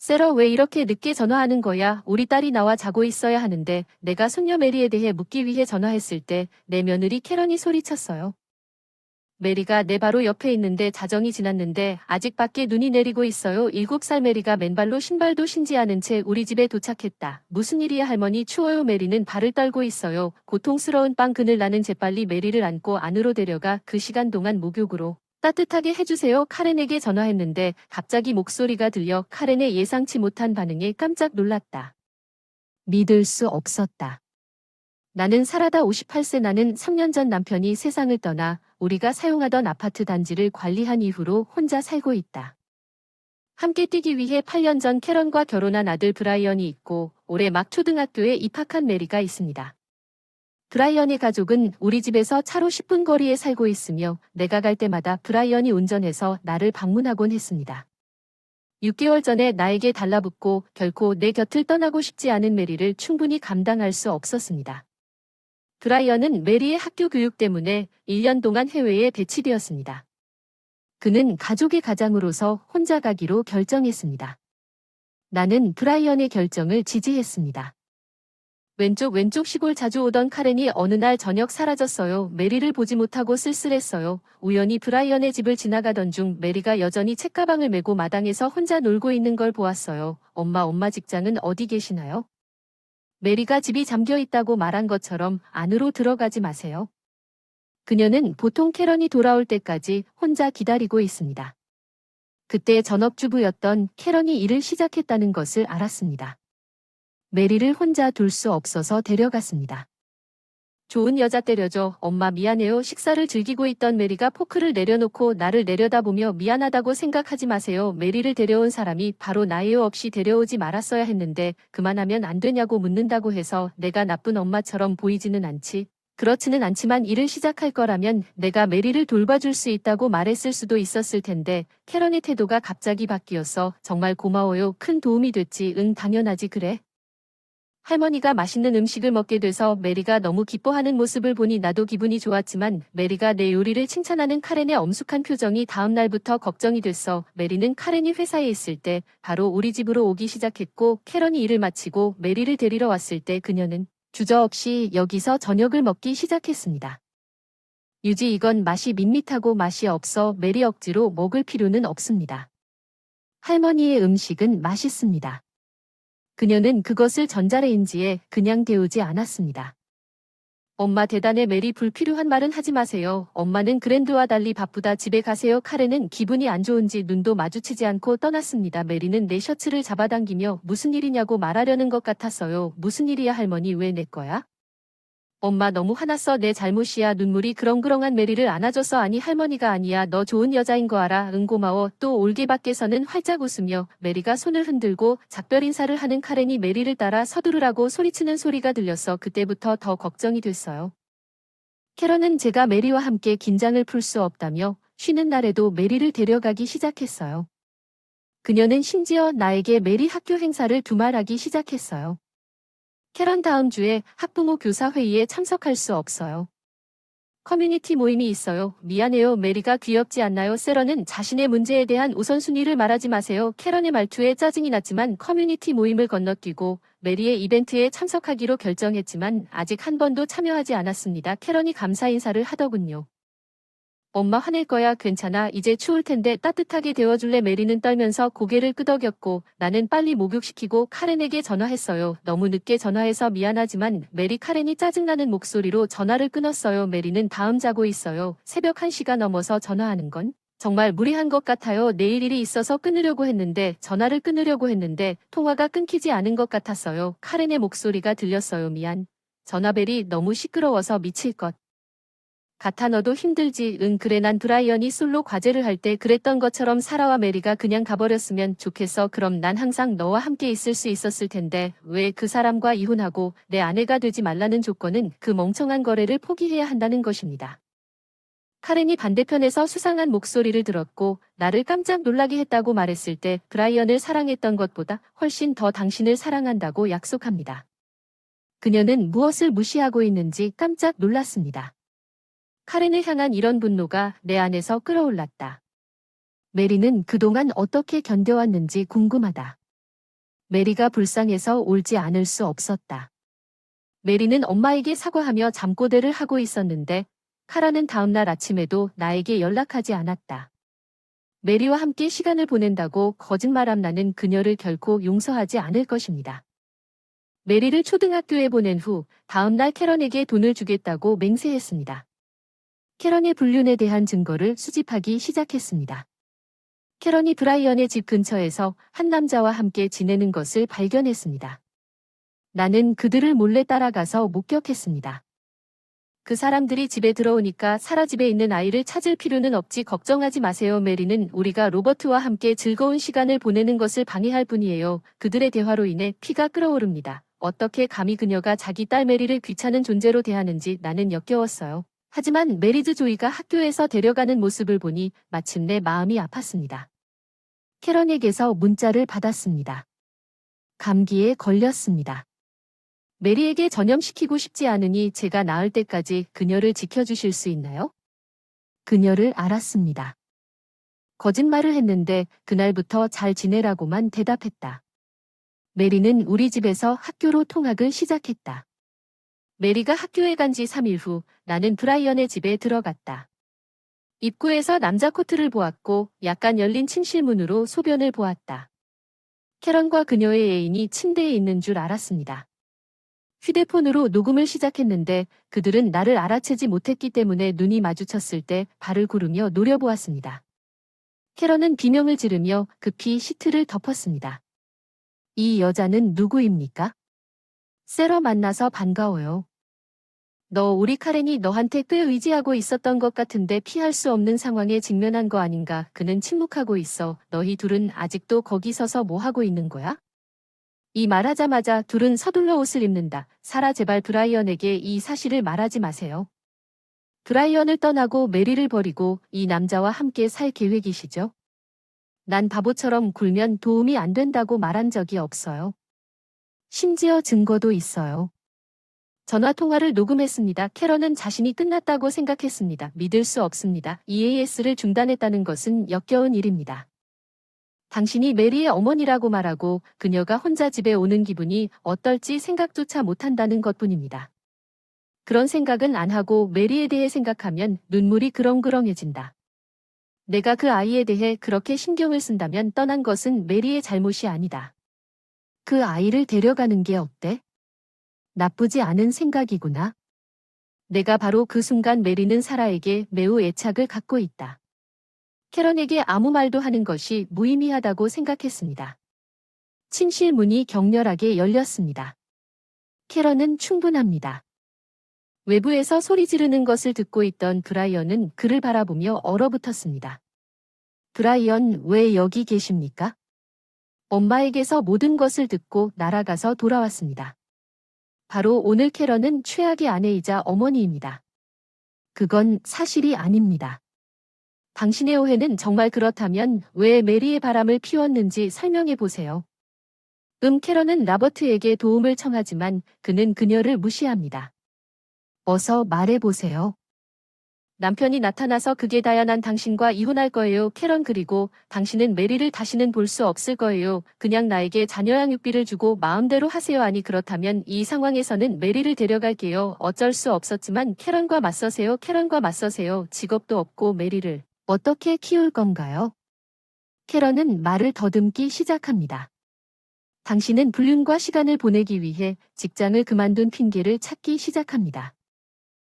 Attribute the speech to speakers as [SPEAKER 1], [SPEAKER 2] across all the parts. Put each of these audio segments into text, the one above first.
[SPEAKER 1] 세러 왜 이렇게 늦게 전화하는 거야? 우리 딸이 나와 자고 있어야 하는데 내가 손녀 메리에 대해 묻기 위해 전화했을 때 내 며느리 캐런이 소리쳤어요. 메리가 내 바로 옆에 있는데 자정이 지났는데 아직 밖에 눈이 내리고 있어요. 7살 메리가 맨발로 신발도 신지 않은 채 우리 집에 도착했다. 무슨 일이야 할머니 추워요. 메리는 발을 떨고 있어요. 고통스러운 빵 그늘 나는 재빨리 메리를 안고 안으로 데려가 그 시간 동안 목욕으로 따뜻하게 해주세요. 카렌에게 전화했는데 갑자기 목소리가 들려 카렌의 예상치 못한 반응에 깜짝 놀랐다. 믿을 수 없었다. 나는 살아다 58세 나는 3년 전 남편이 세상을 떠나 우리가 사용하던 아파트 단지를 관리한 이후로 혼자 살고 있다. 함께 뛰기 위해 8년 전 캐런과 결혼한 아들 브라이언이 있고 올해 막 초등학교에 입학한 메리가 있습니다. 브라이언의 가족은 우리 집에서 차로 10분 거리에 살고 있으며 내가 갈 때마다 브라이언이 운전해서 나를 방문하곤 했습니다. 6개월 전에 나에게 달라붙고 결코 내 곁을 떠나고 싶지 않은 메리를 충분히 감당할 수 없었습니다. 브라이언은 메리의 학교 교육 때문에 1년 동안 해외에 배치되었습니다. 그는 가족의 가장으로서 혼자 가기로 결정했습니다. 나는 브라이언의 결정을 지지했습니다. 왼쪽 시골 자주 오던 카렌이 어느 날 저녁 사라졌어요. 메리를 보지 못하고 쓸쓸했어요. 우연히 브라이언의 집을 지나가던 중 메리가 여전히 책가방을 메고 마당에서 혼자 놀고 있는 걸 보았어요. 엄마 직장은 어디 계시나요? 메리가 집이 잠겨 있다고 말한 것처럼 안으로 들어가지 마세요. 그녀는 보통 캐런이 돌아올 때까지 혼자 기다리고 있습니다. 그때 전업주부였던 캐런이 일을 시작했다는 것을 알았습니다. 메리를 혼자 둘 수 없어서 데려갔습니다. 좋은 여자 때려줘. 엄마 미안해요. 식사를 즐기고 있던 메리가 포크를 내려놓고 나를 내려다보며 미안하다고 생각하지 마세요. 메리를 데려온 사람이 바로 나예요. 없이 데려오지 말았어야 했는데 그만하면 안 되냐고 묻는다고 해서 내가 나쁜 엄마처럼 보이지는 않지. 그렇지는 않지만 일을 시작할 거라면 내가 메리를 돌봐줄 수 있다고 말했을 수도 있었을 텐데 캐런의 태도가 갑자기 바뀌었어. 정말 고마워요. 큰 도움이 됐지. 응 당연하지 그래. 할머니가 맛있는 음식을 먹게 돼서 메리가 너무 기뻐하는 모습을 보니 나도 기분이 좋았지만 메리가 내 요리를 칭찬하는 카렌의 엄숙한 표정이 다음 날부터 걱정이 됐어. 메리는 카렌이 회사에 있을 때 바로 우리 집으로 오기 시작했고 캐런이 일을 마치고 메리를 데리러 왔을 때 그녀는 주저없이 여기서 저녁을 먹기 시작했습니다. 유지 이건 맛이 밋밋하고 맛이 없어 메리 억지로 먹을 필요는 없습니다. 할머니의 음식은 맛있습니다. 그녀는 그것을 전자레인지에 그냥 데우지 않았습니다. 엄마 대단해 메리 불필요한 말은 하지 마세요. 엄마는 그랜드와 달리 바쁘다. 집에 가세요. 카렌은 기분이 안 좋은지 눈도 마주치지 않고 떠났습니다. 메리는 내 셔츠를 잡아당기며 무슨 일이냐고 말하려는 것 같았어요. 무슨 일이야 할머니 왜 내 거야? 엄마 너무 화났어. 내 잘못이야. 눈물이 그렁그렁한 메리를 안아줘서 아니 할머니가 아니야. 너 좋은 여자인 거 알아. 응 고마워. 또 올게 밖에서는 활짝 웃으며 메리가 손을 흔들고 작별 인사를 하는 카렌이 메리를 따라 서두르라고 소리치는 소리가 들렸어. 그때부터 더 걱정이 됐어요. 캐런은 제가 메리와 함께 긴장을 풀 수 없다며 쉬는 날에도 메리를 데려가기 시작했어요. 그녀는 심지어 나에게 메리 학교 행사를 두말하기 시작했어요. 캐런 다음 주에 학부모 교사 회의에 참석할 수 없어요. 커뮤니티 모임이 있어요. 미안해요. 메리가 귀엽지 않나요? 세러는 자신의 문제에 대한 우선순위를 말하지 마세요. 캐런의 말투에 짜증이 났지만 커뮤니티 모임을 건너뛰고 메리의 이벤트에 참석하기로 결정했지만 아직 한 번도 참여하지 않았습니다. 캐런이 감사 인사를 하더군요. 엄마 화낼 거야. 괜찮아. 이제 추울 텐데 따뜻하게 데워줄래? 메리는 떨면서 고개를 끄덕였고 나는 빨리 목욕시키고 카렌에게 전화했어요. 너무 늦게 전화해서 미안하지만 메리 카렌이 짜증나는 목소리로 전화를 끊었어요. 메리는 다음 자고 있어요. 새벽 1시가 넘어서 전화하는 건 정말 무리한 것 같아요. 내일 일이 있어서 전화를 끊으려고 했는데 통화가 끊기지 않은 것 같았어요. 카렌의 목소리가 들렸어요. 미안. 전화벨이 너무 시끄러워서 미칠 것 같아. 너도 힘들지? 응 그래. 난 브라이언이 솔로 과제를 할 때 그랬던 것처럼 사라와 메리가 그냥 가버렸으면 좋겠어. 그럼 난 항상 너와 함께 있을 수 있었을 텐데 왜 그 사람과 이혼하고 내 아내가 되지 말라는 조건은 그 멍청한 거래를 포기해야 한다는 것입니다. 카렌이 반대편에서 수상한 목소리를 들었고 나를 깜짝 놀라게 했다고 말했을 때 브라이언을 사랑했던 것보다 훨씬 더 당신을 사랑한다고 약속합니다. 그녀는 무엇을 무시하고 있는지 깜짝 놀랐습니다. 카렌을 향한 이런 분노가 내 안에서 끌어올랐다. 메리는 그동안 어떻게 견뎌왔는지 궁금하다. 메리가 불쌍해서 울지 않을 수 없었다. 메리는 엄마에게 사과하며 잠꼬대를 하고 있었는데 카라는 다음날 아침에도 나에게 연락하지 않았다. 메리와 함께 시간을 보낸다고 거짓말함 나는 그녀를 결코 용서하지 않을 것입니다. 메리를 초등학교에 보낸 후 다음날 캐런에게 돈을 주겠다고 맹세했습니다. 캐런의 불륜에 대한 증거를 수집하기 시작했습니다. 캐런이 브라이언의 집 근처에서 한 남자와 함께 지내는 것을 발견했습니다. 나는 그들을 몰래 따라가서 목격했습니다. 그 사람들이 집에 들어오니까 사라 집에 있는 아이를 찾을 필요는 없지 걱정하지 마세요. 메리는 우리가 로버트와 함께 즐거운 시간을 보내는 것을 방해할 뿐이에요. 그들의 대화로 인해 피가 끓어오릅니다. 어떻게 감히 그녀가 자기 딸 메리를 귀찮은 존재로 대하는지 나는 역겨웠어요. 하지만 메리즈 조이가 학교에서 데려가는 모습을 보니 마침내 마음이 아팠습니다. 캐런에게서 문자를 받았습니다. 감기에 걸렸습니다. 메리에게 전염시키고 싶지 않으니 제가 나을 때까지 그녀를 지켜주실 수 있나요? 그녀를 알았습니다. 거짓말을 했는데 그날부터 잘 지내라고만 대답했다. 메리는 우리 집에서 학교로 통학을 시작했다. 메리가 학교에 간 지 3일 후 나는 브라이언의 집에 들어갔다. 입구에서 남자 코트를 보았고 약간 열린 침실문으로 소변을 보았다. 캐런과 그녀의 애인이 침대에 있는 줄 알았습니다. 휴대폰으로 녹음을 시작했는데 그들은 나를 알아채지 못했기 때문에 눈이 마주쳤을 때 발을 구르며 노려보았습니다. 캐런은 비명을 지르며 급히 시트를 덮었습니다. 이 여자는 누구입니까? 세러 만나서 반가워요. 너 우리 카렌이 너한테 꽤 의지하고 있었던 것 같은데 피할 수 없는 상황에 직면한 거 아닌가? 그는 침묵하고 있어. 너희 둘은 아직도 거기 서서 뭐 하고 있는 거야? 이 말하자마자 둘은 서둘러 옷을 입는다. 사라 제발 브라이언에게 이 사실을 말하지 마세요. 브라이언을 떠나고 메리를 버리고 이 남자와 함께 살 계획이시죠? 난 바보처럼 굴면 도움이 안 된다고 말한 적이 없어요. 심지어 증거도 있어요. 전화통화를 녹음했습니다. 캐런은 자신이 끝났다고 생각했습니다. 믿을 수 없습니다. EAS를 중단했다는 것은 역겨운 일입니다. 당신이 메리의 어머니라고 말하고 그녀가 혼자 집에 오는 기분이 어떨지 생각조차 못한다는 것뿐입니다. 그런 생각은 안 하고 메리에 대해 생각하면 눈물이 그렁그렁해진다. 내가 그 아이에 대해 그렇게 신경을 쓴다면 떠난 것은 메리의 잘못이 아니다. 그 아이를 데려가는 게 어때? 나쁘지 않은 생각이구나. 내가 바로 그 순간 메리는 사라에게 매우 애착을 갖고 있다. 캐런에게 아무 말도 하는 것이 무의미하다고 생각했습니다. 침실 문이 격렬하게 열렸습니다. 캐런은 충분합니다. 외부에서 소리 지르는 것을 듣고 있던 브라이언은 그를 바라보며 얼어붙었습니다. 브라이언, 왜 여기 계십니까? 엄마에게서 모든 것을 듣고 날아가서 돌아왔습니다. 바로 오늘 캐런은 최악의 아내이자 어머니입니다. 그건 사실이 아닙니다. 당신의 오해는 정말 그렇다면 왜 메리의 바람을 피웠는지 설명해 보세요. 캐런은 라버트에게 도움을 청하지만 그는 그녀를 무시합니다. 어서 말해 보세요. 남편이 나타나서 그게 다야 난 당신과 이혼할 거예요. 캐런 그리고 당신은 메리를 다시는 볼 수 없을 거예요. 그냥 나에게 자녀 양육비를 주고 마음대로 하세요. 아니 그렇다면 이 상황에서는 메리를 데려갈게요. 어쩔 수 없었지만 캐런과 맞서세요. 캐런과 맞서세요. 직업도 없고 메리를 어떻게 키울 건가요? 캐런은 말을 더듬기 시작합니다. 당신은 불륜과 시간을 보내기 위해 직장을 그만둔 핑계를 찾기 시작합니다.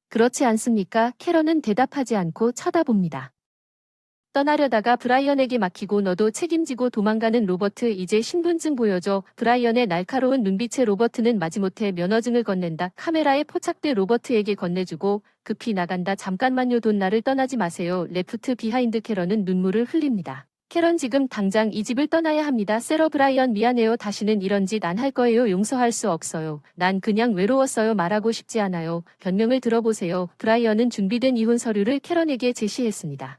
[SPEAKER 1] 그렇지 않습니까? 캐런은 대답하지 않고 쳐다봅니다. 떠나려다가 브라이언에게 막히고 너도 책임지고 도망가는 로버트 이제 신분증 보여줘. 브라이언의 날카로운 눈빛에 로버트는 마지못해 면허증을 건넨다. 카메라에 포착돼 로버트에게 건네주고 급히 나간다. 잠깐만요. 돈 나를 떠나지 마세요. 레프트 비하인드 캐런은 눈물을 흘립니다. 캐런 지금 당장 이 집을 떠나야 합니다. 세러 브라이언 미안해요. 다시는 이런 짓 안 할 거예요. 용서할 수 없어요. 난 그냥 외로웠어요. 말하고 싶지 않아요. 변명을 들어보세요. 브라이언은 준비된 이혼 서류를 캐런에게 제시했습니다.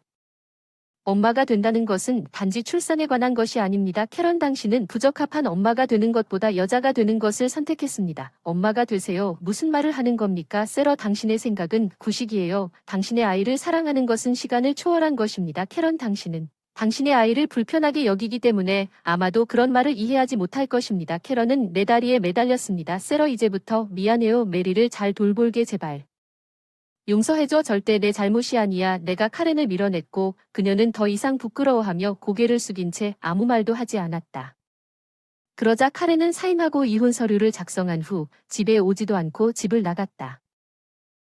[SPEAKER 1] 엄마가 된다는 것은 단지 출산에 관한 것이 아닙니다. 캐런 당신은 부적합한 엄마가 되는 것보다 여자가 되는 것을 선택했습니다. 엄마가 되세요. 무슨 말을 하는 겁니까? 세러 당신의 생각은 구식이에요. 당신의 아이를 사랑하는 것은 시간을 초월한 것입니다. 캐런 당신은 당신의 아이를 불편하게 여기기 때문에 아마도 그런 말을 이해하지 못할 것입니다. 캐런은 내 다리에 매달렸습니다. 세러 이제부터 미안해요. 메리를 잘 돌볼게 제발. 용서해줘. 절대 내 잘못이 아니야. 내가 카렌을 밀어냈고 그녀는 더 이상 부끄러워하며 고개를 숙인 채 아무 말도 하지 않았다. 그러자 카렌은 사임하고 이혼 서류를 작성한 후 집에 오지도 않고 집을 나갔다.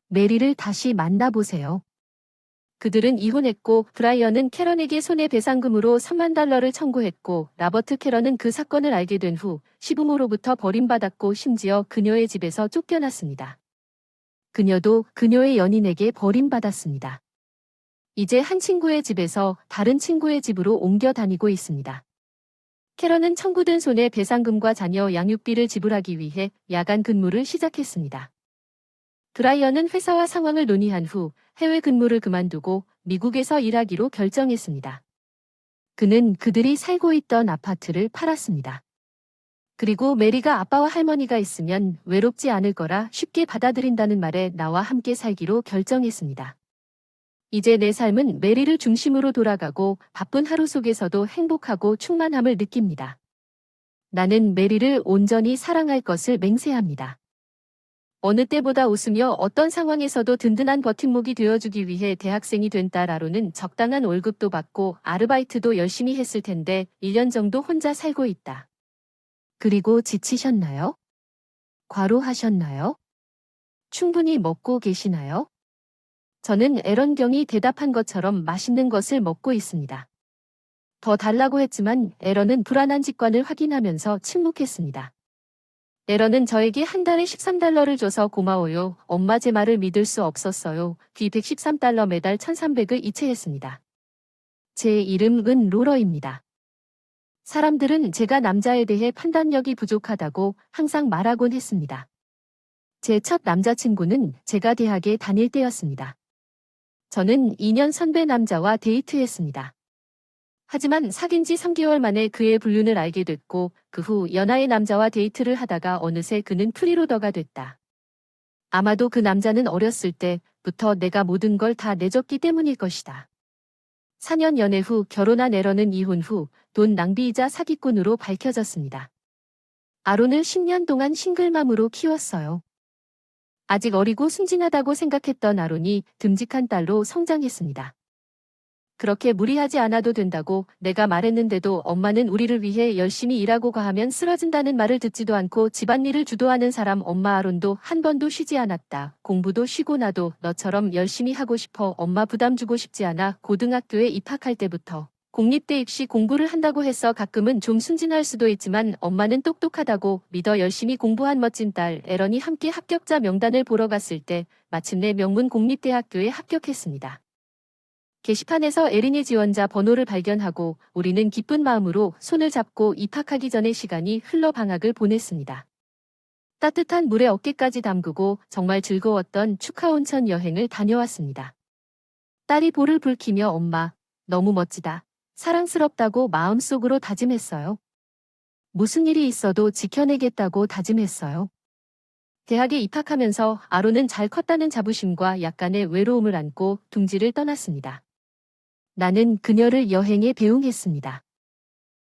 [SPEAKER 1] 메리를 다시 만나보세요. 그들은 이혼했고 브라이언은 캐런에게 손해배상금으로 3만 달러를 청구했고 라버트 캐런은 그 사건을 알게 된 후 시부모로부터 버림받았고 심지어 그녀의 집에서 쫓겨났습니다. 그녀도 그녀의 연인에게 버림받았습니다. 이제 한 친구의 집에서 다른 친구의 집으로 옮겨 다니고 있습니다. 캐런은 청구된 손해배상금과 자녀 양육비를 지불하기 위해 야간 근무를 시작했습니다. 브라이언은 회사와 상황을 논의한 후 해외 근무를 그만두고 미국에서 일하기로 결정했습니다. 그는 그들이 살고 있던 아파트를 팔았습니다. 그리고 메리가 아빠와 할머니가 있으면 외롭지 않을 거라 쉽게 받아들인다는 말에 나와 함께 살기로 결정했습니다. 이제 내 삶은 메리를 중심으로 돌아가고 바쁜 하루 속에서도 행복하고 충만함을 느낍니다. 나는 메리를 온전히 사랑할 것을 맹세합니다. 어느 때보다 웃으며 어떤 상황에서도 든든한 버팀목이 되어주기 위해 대학생이 된 딸 아로는 적당한 월급도 받고 아르바이트도 열심히 했을 텐데 1년 정도 혼자 살고 있다. 그리고 지치셨나요? 과로하셨나요? 충분히 먹고 계시나요? 저는 에런 경이 대답한 것처럼 맛있는 것을 먹고 있습니다. 더 달라고 했지만 에런은 불안한 직관을 확인하면서 침묵했습니다. 에런은 저에게 한 달에 13달러를 줘서 고마워요. 엄마 제 말을 믿을 수 없었어요. 귀 113달러 매달 1300을 이체했습니다. 제 이름은 로러입니다. 사람들은 제가 남자에 대해 판단력이 부족하다고 항상 말하곤 했습니다. 제 첫 남자친구는 제가 대학에 다닐 때였습니다. 저는 2년 선배 남자와 데이트했습니다. 하지만 사귄 지 3개월 만에 그의 불륜을 알게 됐고 그 후 연하의 남자와 데이트를 하다가 어느새 그는 프리로더가 됐다. 아마도 그 남자는 어렸을 때부터 내가 모든 걸 다 내줬기 때문일 것이다. 4년 연애 후 결혼한 에런은 이혼 후 돈 낭비이자 사기꾼으로 밝혀졌습니다. 아론을 10년 동안 싱글맘으로 키웠어요. 아직 어리고 순진하다고 생각했던 아론이 듬직한 딸로 성장했습니다. 그렇게 무리하지 않아도 된다고 내가 말했는데도 엄마는 우리를 위해 열심히 일하고 과하면 쓰러진다는 말을 듣지도 않고 집안일을 주도하는 사람 엄마 아론도 한 번도 쉬지 않았다. 공부도 쉬고 나도 너처럼 열심히 하고 싶어. 엄마 부담 주고 싶지 않아. 고등학교에 입학할 때부터 공립대 입시 공부를 한다고 해서 가끔은 좀 순진할 수도 있지만 엄마는 똑똑하다고 믿어 열심히 공부한 멋진 딸 에런이 함께 합격자 명단을 보러 갔을 때 마침내 명문 공립대학교에 합격했습니다. 게시판에서 에린이 지원자 번호를 발견하고 우리는 기쁜 마음으로 손을 잡고 입학하기 전의 시간이 흘러 방학을 보냈습니다. 따뜻한 물에 어깨까지 담그고 정말 즐거웠던 축하 온천 여행을 다녀왔습니다. 딸이 볼을 붉히며 엄마, 너무 멋지다. 사랑스럽다고 마음속으로 다짐했어요. 무슨 일이 있어도 지켜내겠다고 다짐했어요. 대학에 입학하면서 아론은 잘 컸다는 자부심과 약간의 외로움을 안고 둥지를 떠났습니다. 나는 그녀를 여행에 배웅했습니다.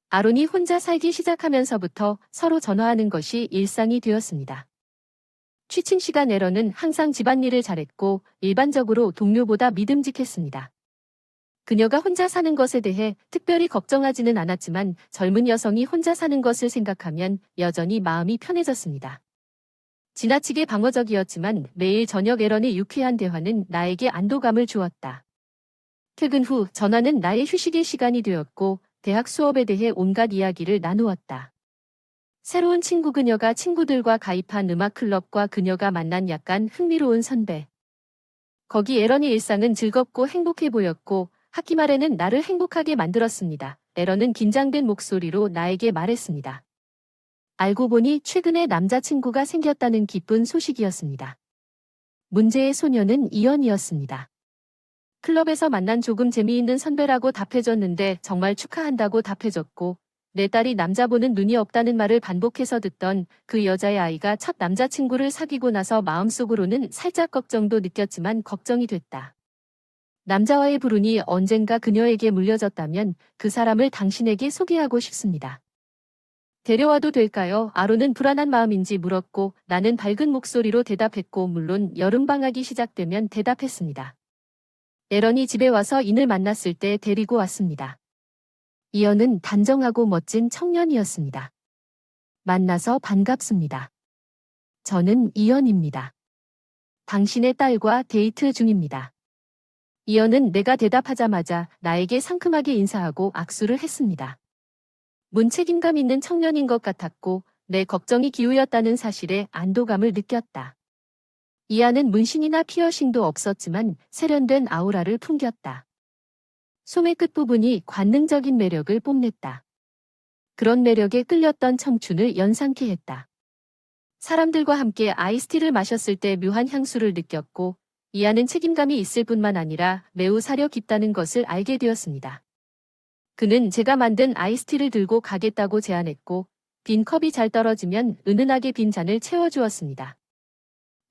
[SPEAKER 1] 아론이 혼자 살기 시작하면서부터 서로 전화하는 것이 일상이 되었습니다. 취침 시간 에런은 항상 집안일을 잘했고 일반적으로 동료보다 믿음직했습니다. 그녀가 혼자 사는 것에 대해 특별히 걱정하지는 않았지만 젊은 여성이 혼자 사는 것을 생각하면 여전히 마음이 편해졌습니다. 지나치게 방어적이었지만 매일 저녁 에런의 유쾌한 대화는 나에게 안도감을 주었다. 퇴근 후 전화는 나의 휴식의 시간이 되었고 대학 수업에 대해 온갖 이야기를 나누었다. 새로운 친구 그녀가 친구들과 가입한 음악 클럽과 그녀가 만난 약간 흥미로운 선배. 거기 에런의 일상은 즐겁고 행복해 보였고 학기 말에는 나를 행복하게 만들었습니다. 에런은 긴장된 목소리로 나에게 말했습니다. 알고 보니 최근에 남자친구가 생겼다는 기쁜 소식이었습니다. 문제의 소녀는 이연이었습니다. 클럽에서 만난 조금 재미있는 선배라고 답해줬는데 정말 축하한다고 답해줬고 내 딸이 남자 보는 눈이 없다는 말을 반복해서 듣던 그 여자의 아이가 첫 남자친구를 사귀고 나서 마음속으로는 살짝 걱정도 느꼈지만 걱정이 됐다. 남자와의 불운이 언젠가 그녀에게 물려졌다면 그 사람을 당신에게 소개하고 싶습니다. 데려와도 될까요? 아론은 불안한 마음인지 물었고 나는 밝은 목소리로 대답했고 물론 여름방학이 시작되면 대답했습니다. 에런이 집에 와서 인을 만났을 때 데리고 왔습니다. 이언은 단정하고 멋진 청년이었습니다. 만나서 반갑습니다. 저는 이언입니다. 당신의 딸과 데이트 중입니다. 이언은 내가 대답하자마자 나에게 상큼하게 인사하고 악수를 했습니다. 문책임감 있는 청년인 것 같았고 내 걱정이 기우였다는 사실에 안도감을 느꼈다. 이안은 문신이나 피어싱도 없었지만 세련된 아우라를 풍겼다. 소매 끝부분이 관능적인 매력을 뽐냈다. 그런 매력에 끌렸던 청춘을 연상케 했다. 사람들과 함께 아이스티를 마셨을 때 묘한 향수를 느꼈고 이안은 책임감이 있을 뿐만 아니라 매우 사려 깊다는 것을 알게 되었습니다. 그는 제가 만든 아이스티를 들고 가겠다고 제안했고 빈 컵이 잘 떨어지면 은은하게 빈 잔을 채워주었습니다.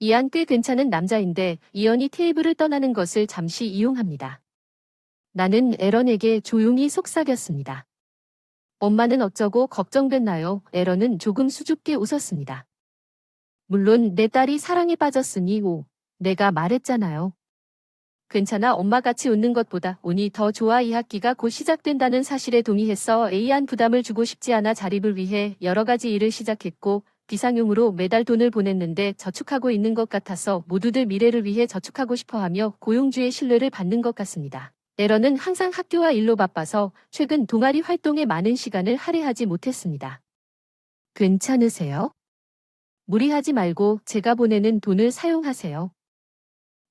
[SPEAKER 1] 이안 꽤 괜찮은 남자인데 이언이 테이블을 떠나는 것을 잠시 이용합니다. 나는 에런에게 조용히 속삭였습니다. 엄마는 어쩌고 걱정됐나요? 에런은 조금 수줍게 웃었습니다. 물론 내 딸이 사랑에 빠졌으니 내가 말했잖아요. 괜찮아 엄마같이 웃는 것보다 운이 더 좋아 이 학기가 곧 시작된다는 사실에 동의했어. A한 부담을 주고 싶지 않아 자립을 위해 여러 가지 일을 시작했고 비상용으로 매달 돈을 보냈는데 저축하고 있는 것 같아서 모두들 미래를 위해 저축하고 싶어하며 고용주의 신뢰를 받는 것 같습니다. 에런은 항상 학교와 일로 바빠서 최근 동아리 활동에 많은 시간을 할애하지 못했습니다. 괜찮으세요? 무리하지 말고 제가 보내는 돈을 사용하세요.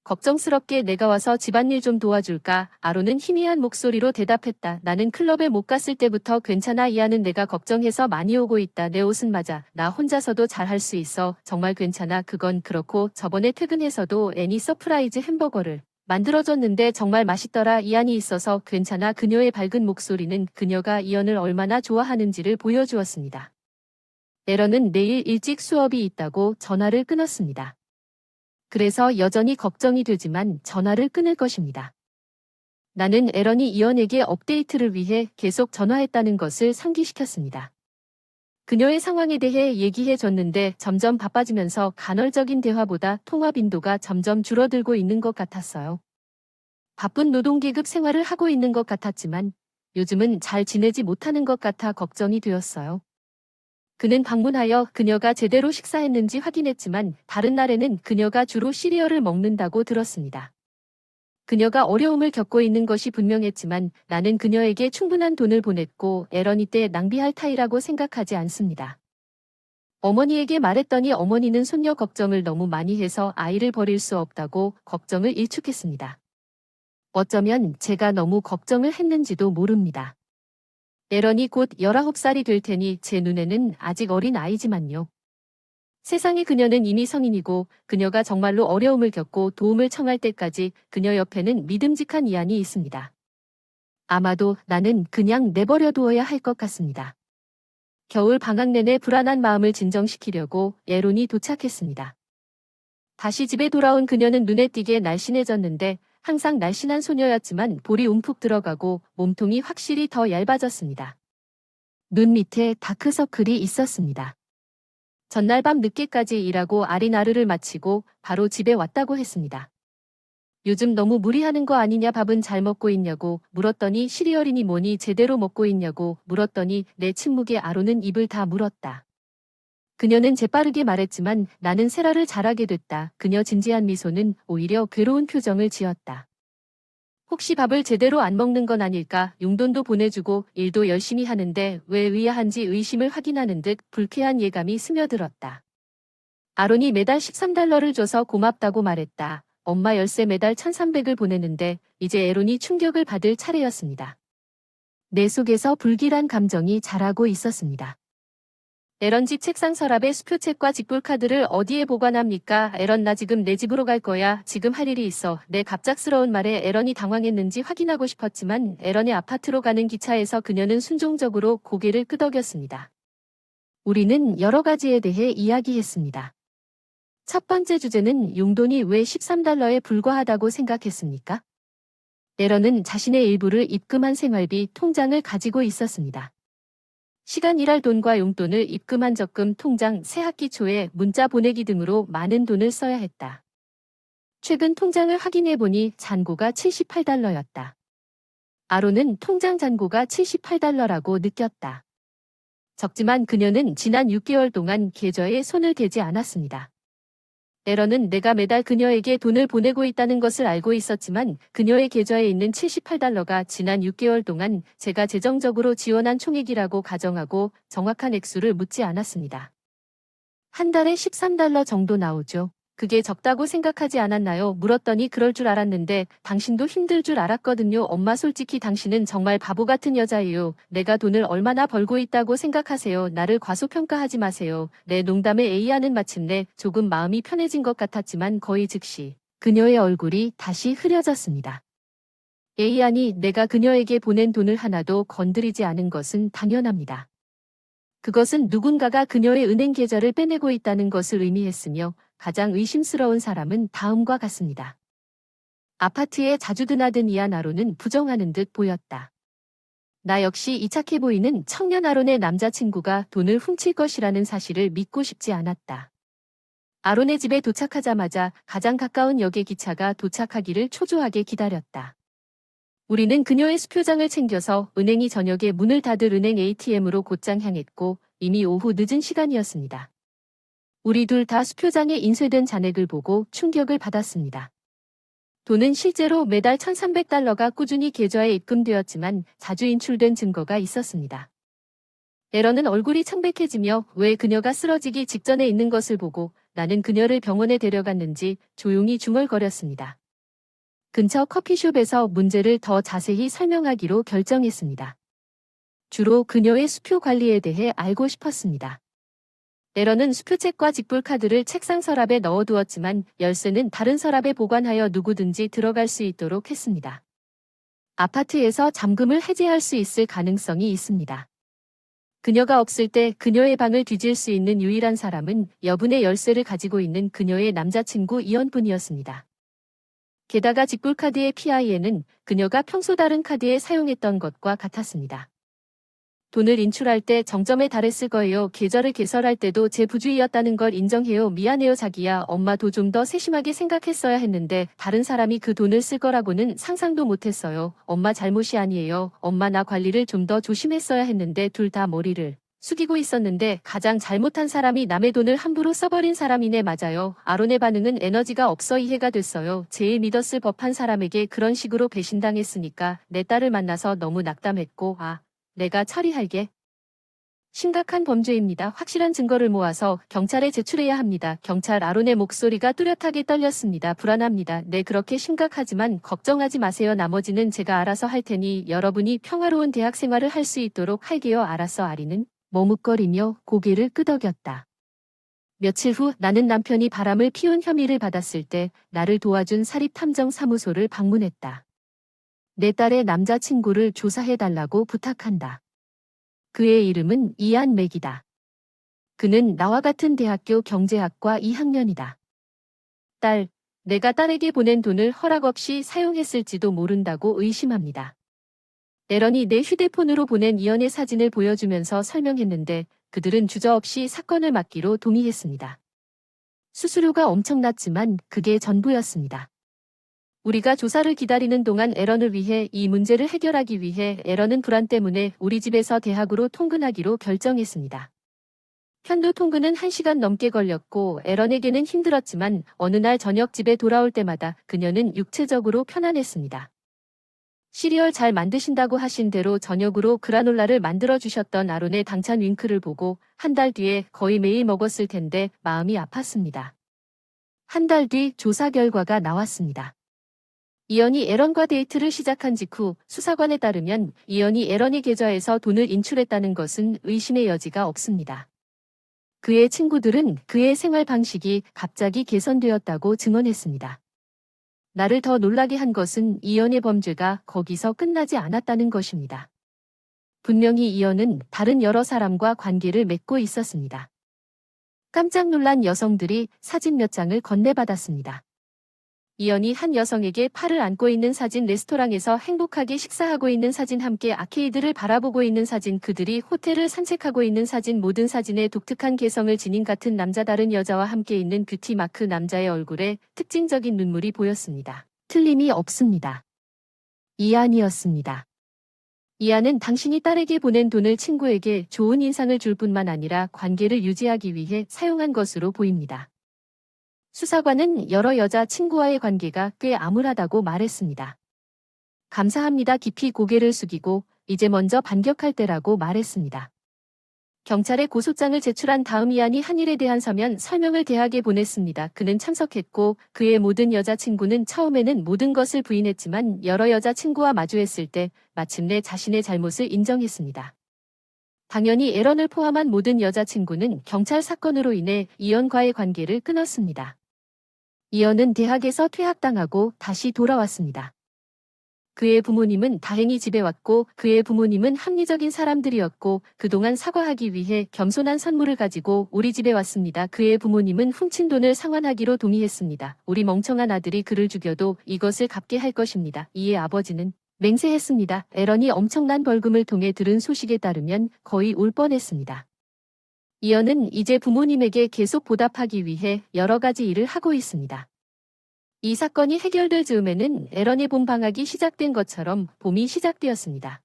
[SPEAKER 1] 걱정스럽게 내가 와서 집안일 좀 도와줄까? 아론은 희미한 목소리로 대답했다. 나는 클럽에 못 갔을 때부터 괜찮아. 이하는 내가 걱정해서 많이 오고 있다. 내 옷은 맞아. 나 혼자서도 잘 할 수 있어. 정말 괜찮아. 그건 그렇고 저번에 퇴근해서도 애니 서프라이즈 햄버거를 만들어줬는데 정말 맛있더라. 이안이 있어서 괜찮아. 그녀의 밝은 목소리는 그녀가 이언을 얼마나 좋아하는지를 보여주었습니다. 에런은 내일 일찍 수업이 있다고 전화를 끊었습니다. 그래서 여전히 걱정이 되지만 전화를 끊을 것입니다. 나는 에런이 이언에게 업데이트를 위해 계속 전화했다는 것을 상기시켰습니다. 그녀의 상황에 대해 얘기해 줬는데 점점 바빠지면서 간헐적인 대화보다 통화 빈도가 점점 줄어들고 있는 것 같았어요. 바쁜 노동계급 생활을 하고 있는 것 같았지만 요즘은 잘 지내지 못하는 것 같아 걱정이 되었어요. 그는 방문하여 그녀가 제대로 식사했는지 확인했지만 다른 날에는 그녀가 주로 시리얼을 먹는다고 들었습니다. 그녀가 어려움을 겪고 있는 것이 분명했지만 나는 그녀에게 충분한 돈을 보냈고 에런이 때 낭비할 타이라고 생각하지 않습니다. 어머니에게 말했더니 어머니는 손녀 걱정을 너무 많이 해서 아이를 버릴 수 없다고 걱정을 일축했습니다. 어쩌면 제가 너무 걱정을 했는지도 모릅니다. 에런이 곧 19살이 될 테니 제 눈에는 아직 어린 아이지만요. 세상에 그녀는 이미 성인이고 그녀가 정말로 어려움을 겪고 도움을 청할 때까지 그녀 옆에는 믿음직한 이안이 있습니다. 아마도 나는 그냥 내버려 두어야 할 것 같습니다. 겨울 방학 내내 불안한 마음을 진정시키려고 에론이 도착했습니다. 다시 집에 돌아온 그녀는 눈에 띄게 날씬해졌는데 항상 날씬한 소녀였지만 볼이 움푹 들어가고 몸통이 확실히 더 얇아졌습니다. 눈 밑에 다크서클이 있었습니다. 전날 밤 늦게까지 일하고 아리나르를 마치고 바로 집에 왔다고 했습니다. 요즘 너무 무리하는 거 아니냐 밥은 잘 먹고 있냐고 물었더니 시리얼이니 뭐니 제대로 먹고 있냐고 물었더니 내 침묵에 아론은 입을 다 물었다. 그녀는 재빠르게 말했지만 나는 세라를 잘하게 됐다. 그녀 진지한 미소는 오히려 괴로운 표정을 지었다. 혹시 밥을 제대로 안 먹는 건 아닐까? 용돈도 보내주고 일도 열심히 하는데 왜 의아한지 의심을 확인하는 듯 불쾌한 예감이 스며들었다. 아론이 매달 13달러를 줘서 고맙다고 말했다. 엄마 열쇠 매달 1300을 보내는데 이제 에론이 충격을 받을 차례였습니다. 내 속에서 불길한 감정이 자라고 있었습니다. 에런 집 책상 서랍에 수표책과 직불카드를 어디에 보관합니까? 에런 나 지금 내 집으로 갈 거야. 지금 할 일이 있어. 내 갑작스러운 말에 에런이 당황했는지 확인하고 싶었지만 에런의 아파트로 가는 기차에서 그녀는 순종적으로 고개를 끄덕였습니다. 우리는 여러 가지에 대해 이야기했습니다. 첫 번째 주제는 용돈이 왜 13달러에 불과하다고 생각했습니까? 에런은 자신의 일부를 입금한 생활비 통장을 가지고 있었습니다. 시간 일할 돈과 용돈을 입금한 적금 통장 새 학기 초에 문자 보내기 등으로 많은 돈을 써야 했다. 최근 통장을 확인해보니 잔고가 $78였다. 아론은 통장 잔고가 $78라고 느꼈다. 적지만 그녀는 지난 6개월 동안 계좌에 손을 대지 않았습니다. 에런은 내가 매달 그녀에게 돈을 보내고 있다는 것을 알고 있었지만 그녀의 계좌에 있는 $78가 지난 6개월 동안 제가 재정적으로 지원한 총액이라고 가정하고 정확한 액수를 묻지 않았습니다. 한 달에 $13 정도 나오죠. 그게 적다고 생각하지 않았나요? 물었더니 그럴 줄 알았는데 당신도 힘들 줄 알았거든요. 엄마 솔직히 당신은 정말 바보 같은 여자예요. 내가 돈을 얼마나 벌고 있다고 생각하세요. 나를 과소평가하지 마세요. 내 농담에 A안은 마침내 조금 마음이 편해진 것 같았지만 거의 즉시 그녀의 얼굴이 다시 흐려졌습니다. A안이 내가 그녀에게 보낸 돈을 하나도 건드리지 않은 것은 당연합니다. 그것은 누군가가 그녀의 은행 계좌를 빼내고 있다는 것을 의미했으며 가장 의심스러운 사람은 다음과 같습니다. 아파트에 자주 드나든 이안 아론은 부정하는 듯 보였다. 나 역시 이착해 보이는 청년 아론의 남자친구가 돈을 훔칠 것이라는 사실을 믿고 싶지 않았다. 아론의 집에 도착하자마자 가장 가까운 역의 기차가 도착하기를 초조하게 기다렸다. 우리는 그녀의 수표장을 챙겨서 은행이 저녁에 문을 닫을 은행 ATM으로 곧장 향했고 이미 오후 늦은 시간이었습니다. 우리 둘 다 수표장에 인쇄된 잔액을 보고 충격을 받았습니다. 돈은 실제로 매달 $1,300가 꾸준히 계좌에 입금되었지만 자주 인출된 증거가 있었습니다. 에런은 얼굴이 창백해지며 왜 그녀가 쓰러지기 직전에 있는 것을 보고 나는 그녀를 병원에 데려갔는지 조용히 중얼거렸습니다. 근처 커피숍에서 문제를 더 자세히 설명하기로 결정했습니다. 주로 그녀의 수표 관리에 대해 알고 싶었습니다. 에런은 수표책과 직불카드를 책상 서랍에 넣어두었지만 열쇠는 다른 서랍에 보관하여 누구든지 들어갈 수 있도록 했습니다. 아파트에서 잠금을 해제할 수 있을 가능성이 있습니다. 그녀가 없을 때 그녀의 방을 뒤질 수 있는 유일한 사람은 여분의 열쇠를 가지고 있는 그녀의 남자친구 이언뿐이었습니다. 게다가 직불카드의 PIN은 그녀가 평소 다른 카드에 사용했던 것과 같았습니다. 돈을 인출할 때 정점에 달했을 거예요. 계좌를 개설할 때도 제 부주의였다는 걸 인정해요. 미안해요 자기야. 엄마도 좀 더 세심하게 생각했어야 했는데 다른 사람이 그 돈을 쓸 거라고는 상상도 못했어요. 엄마 잘못이 아니에요. 엄마 나 관리를 좀 더 조심했어야 했는데 둘 다 머리를 숙이고 있었는데 가장 잘못한 사람이 남의 돈을 함부로 써버린 사람이네. 맞아요. 아론의 반응은 에너지가 없어 이해가 됐어요. 제일 믿었을 법한 사람에게 그런 식으로 배신당했으니까 내 딸을 만나서 너무 낙담했고 내가 처리할게. 심각한 범죄입니다. 확실한 증거를 모아서 경찰에 제출해야 합니다. 경찰 아론의 목소리가 뚜렷하게 떨렸습니다. 불안합니다. 네 그렇게 심각하지만 걱정하지 마세요. 나머지는 제가 알아서 할 테니 여러분이 평화로운 대학 생활을 할 수 있도록 할게요. 알았어. 아리는 머뭇거리며 고개를 끄덕였다. 며칠 후 나는 남편이 바람을 피운 혐의를 받았을 때 나를 도와준 사립탐정사무소를 방문했다. 내 딸의 남자친구를 조사해달라고 부탁한다. 그의 이름은 이안 맥이다. 그는 나와 같은 대학교 경제학과 2학년이다. 딸, 내가 딸에게 보낸 돈을 허락 없이 사용했을지도 모른다고 의심합니다. 에런이 내 휴대폰으로 보낸 이언의 사진을 보여주면서 설명했는데 그들은 주저없이 사건을 맡기로 동의했습니다. 수수료가 엄청났지만 그게 전부였습니다. 우리가 조사를 기다리는 동안 에런을 위해 이 문제를 해결하기 위해 에런은 불안 때문에 우리 집에서 대학으로 통근하기로 결정했습니다. 편도 통근은 1시간 넘게 걸렸고 에런에게는 힘들었지만 어느 날 저녁 집에 돌아올 때마다 그녀는 육체적으로 편안했습니다. 시리얼 잘 만드신다고 하신 대로 저녁으로 그라놀라를 만들어 주셨던 아론의 당찬 윙크를 보고 한 달 뒤에 거의 매일 먹었을 텐데 마음이 아팠습니다. 한 달 뒤 조사 결과가 나왔습니다. 이언이 에런과 데이트를 시작한 직후 수사관에 따르면 이언이 에런의 계좌에서 돈을 인출했다는 것은 의심의 여지가 없습니다. 그의 친구들은 그의 생활 방식이 갑자기 개선되었다고 증언했습니다. 나를 더 놀라게 한 것은 이언의 범죄가 거기서 끝나지 않았다는 것입니다. 분명히 이언은 다른 여러 사람과 관계를 맺고 있었습니다. 깜짝 놀란 여성들이 사진 몇 장을 건네받았습니다. 이연이 한 여성에게 팔을 안고 있는 사진, 레스토랑에서 행복하게 식사하고 있는 사진, 함께 아케이드를 바라보고 있는 사진, 그들이 호텔을 산책하고 있는 사진, 모든 사진에 독특한 개성을 지닌 같은 남자, 다른 여자와 함께 있는 뷰티 마크, 남자의 얼굴에 특징적인 눈물이 보였습니다. 틀림이 없습니다. 이안이었습니다. 이안은 당신이 딸에게 보낸 돈을 친구에게 좋은 인상을 줄 뿐만 아니라 관계를 유지하기 위해 사용한 것으로 보입니다. 수사관은 여러 여자 친구와의 관계가 꽤 암울하다고 말했습니다. 감사합니다. 깊이 고개를 숙이고 이제 먼저 반격할 때라고 말했습니다. 경찰에 고소장을 제출한 다음 이안이 한 일에 대한 서면 설명을 대학에 보냈습니다. 그는 참석했고 그의 모든 여자친구는 처음에는 모든 것을 부인했지만 여러 여자친구와 마주했을 때 마침내 자신의 잘못을 인정했습니다. 당연히 에런을 포함한 모든 여자친구는 경찰 사건으로 인해 이연과의 관계를 끊었습니다. 이연은 대학에서 퇴학당하고 다시 돌아왔습니다. 그의 부모님은 다행히 집에 왔고 그의 부모님은 합리적인 사람들이었고 그동안 사과하기 위해 겸손한 선물을 가지고 우리 집에 왔습니다. 그의 부모님은 훔친 돈을 상환하기로 동의했습니다. 우리 멍청한 아들이 그를 죽여도 이것을 갚게 할 것입니다. 이에 아버지는 맹세했습니다. 에런이 엄청난 벌금을 통해 들은 소식에 따르면 거의 울 뻔했습니다. 이연은 이제 부모님에게 계속 보답하기 위해 여러 가지 일을 하고 있습니다. 이 사건이 해결될 즈음에는 에런의 봄 방학이 시작된 것처럼 봄이 시작되었습니다.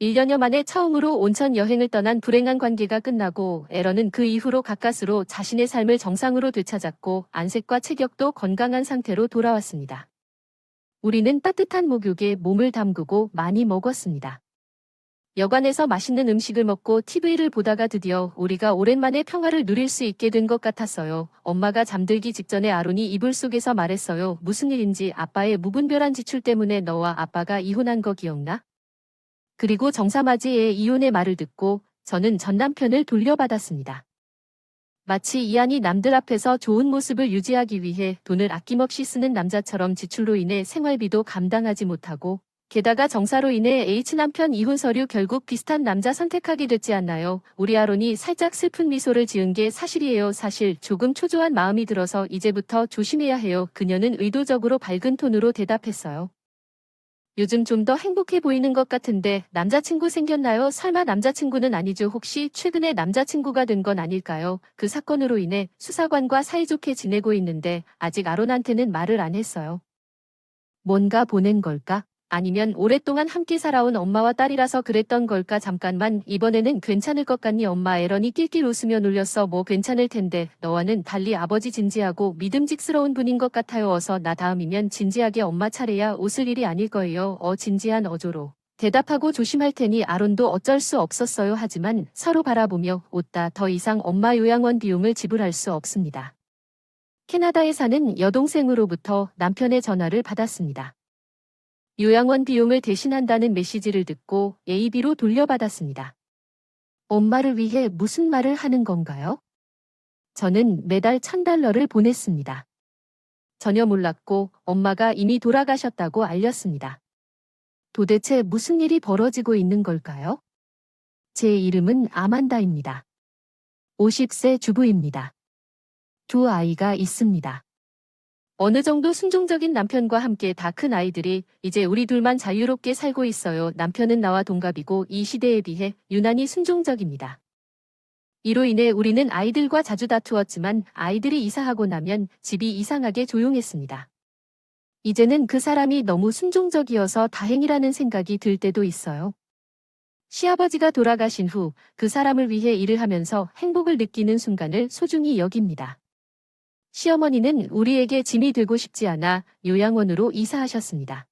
[SPEAKER 1] 1년여 만에 처음으로 온천 여행을 떠난 불행한 관계가 끝나고 에런은 그 이후로 가까스로 자신의 삶을 정상으로 되찾았고 안색과 체격도 건강한 상태로 돌아왔습니다. 우리는 따뜻한 목욕에 몸을 담그고 많이 먹었습니다. 여관에서 맛있는 음식을 먹고 TV를 보다가 드디어 우리가 오랜만에 평화를 누릴 수 있게 된 것 같았어요. 엄마가 잠들기 직전에 아론이 이불 속에서 말했어요. 무슨 일인지. 아빠의 무분별한 지출 때문에 너와 아빠가 이혼한 거 기억나? 그리고 정사마지의 이혼의 말을 듣고 저는 전 남편을 돌려받았습니다. 마치 이안이 남들 앞에서 좋은 모습을 유지하기 위해 돈을 아낌없이 쓰는 남자처럼 지출로 인해 생활비도 감당하지 못하고 게다가 정사로 인해 H 남편 이혼 서류 결국 비슷한 남자 선택하게 됐지 않나요? 우리 아론이 살짝 슬픈 미소를 지은 게 사실이에요. 사실 조금 초조한 마음이 들어서 이제부터 조심해야 해요. 그녀는 의도적으로 밝은 톤으로 대답했어요. 요즘 좀 더 행복해 보이는 것 같은데 남자친구 생겼나요? 설마 남자친구는 아니죠? 혹시 최근에 남자친구가 된 건 아닐까요? 그 사건으로 인해 수사관과 사이좋게 지내고 있는데 아직 아론한테는 말을 안 했어요. 뭔가 보낸 걸까? 아니면 오랫동안 함께 살아온 엄마와 딸이라서 그랬던 걸까? 잠깐만, 이번에는 괜찮을 것 같니? 엄마. 에런이 낄낄 웃으며 놀렸어. 뭐 괜찮을 텐데. 너와는 달리 아버지 진지하고 믿음직스러운 분인 것 같아요. 어서 나 다음이면 진지하게 엄마 차례야. 웃을 일이 아닐 거예요. 진지한 어조로 대답하고 조심할 테니 아론도 어쩔 수 없었어요. 하지만 서로 바라보며 웃다. 더 이상 엄마 요양원 비용을 지불할 수 없습니다. 캐나다에 사는 여동생으로부터 남편의 전화를 받았습니다. 요양원 비용을 대신한다는 메시지를 듣고 AB로 돌려받았습니다. 엄마를 위해 무슨 말을 하는 건가요? 저는 매달 $1,000를 보냈습니다. 전혀 몰랐고 엄마가 이미 돌아가셨다고 알렸습니다. 도대체 무슨 일이 벌어지고 있는 걸까요? 제 이름은 아만다입니다. 50세 주부입니다. 두 아이가 있습니다. 어느 정도 순종적인 남편과 함께 다 큰 아이들이 이제 우리 둘만 자유롭게 살고 있어요. 남편은 나와 동갑이고 이 시대에 비해 유난히 순종적입니다. 이로 인해 우리는 아이들과 자주 다투었지만 아이들이 이사하고 나면 집이 이상하게 조용했습니다. 이제는 그 사람이 너무 순종적이어서 다행이라는 생각이 들 때도 있어요. 시아버지가 돌아가신 후 그 사람을 위해 일을 하면서 행복을 느끼는 순간을 소중히 여깁니다. 시어머니는 우리에게 짐이 되고 싶지 않아 요양원으로 이사하셨습니다.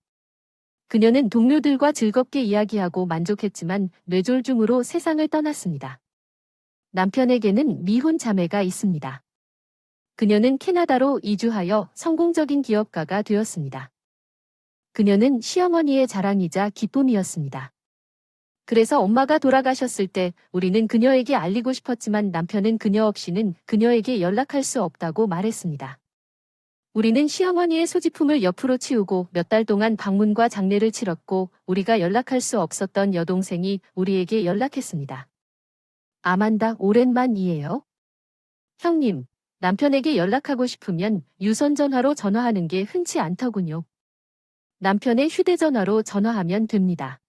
[SPEAKER 1] 그녀는 동료들과 즐겁게 이야기하고 만족했지만 뇌졸중으로 세상을 떠났습니다. 남편에게는 미혼 자매가 있습니다. 그녀는 캐나다로 이주하여 성공적인 기업가가 되었습니다. 그녀는 시어머니의 자랑이자 기쁨이었습니다. 그래서 엄마가 돌아가셨을 때 우리는 그녀에게 알리고 싶었지만 남편은 그녀 없이는 그녀에게 연락할 수 없다고 말했습니다. 우리는 시어머니의 소지품을 옆으로 치우고 몇 달 동안 방문과 장례를 치렀고 우리가 연락할 수 없었던 여동생이 우리에게 연락했습니다. 아만다, 오랜만이에요. 형님, 남편에게 연락하고 싶으면 유선 전화로 전화하는 게 흔치 않더군요. 남편의 휴대전화로 전화하면 됩니다.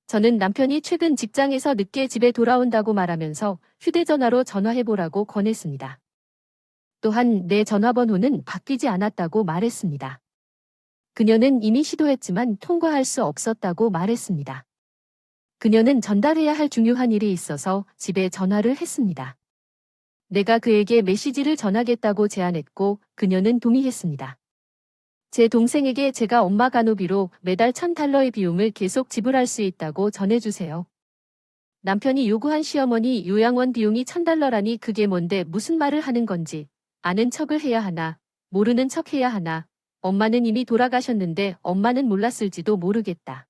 [SPEAKER 1] 저는 남편이 최근 직장에서 늦게 집에 돌아온다고 말하면서 휴대전화로 전화해보라고 권했습니다. 또한 내 전화번호는 바뀌지 않았다고 말했습니다. 그녀는 이미 시도했지만 통과할 수 없었다고 말했습니다. 그녀는 전달해야 할 중요한 일이 있어서 집에 전화를 했습니다. 내가 그에게 메시지를 전하겠다고 제안했고 그녀는 동의했습니다. 제 동생에게 제가 엄마 간호비로 매달 $1,000의 비용을 계속 지불할 수 있다고 전해주세요. 남편이 요구한 시어머니 요양원 비용이 $1,000라니 그게 뭔데 무슨 말을 하는 건지 아는 척을 해야 하나 모르는 척 해야 하나 엄마는 이미 돌아가셨는데 엄마는 몰랐을지도 모르겠다.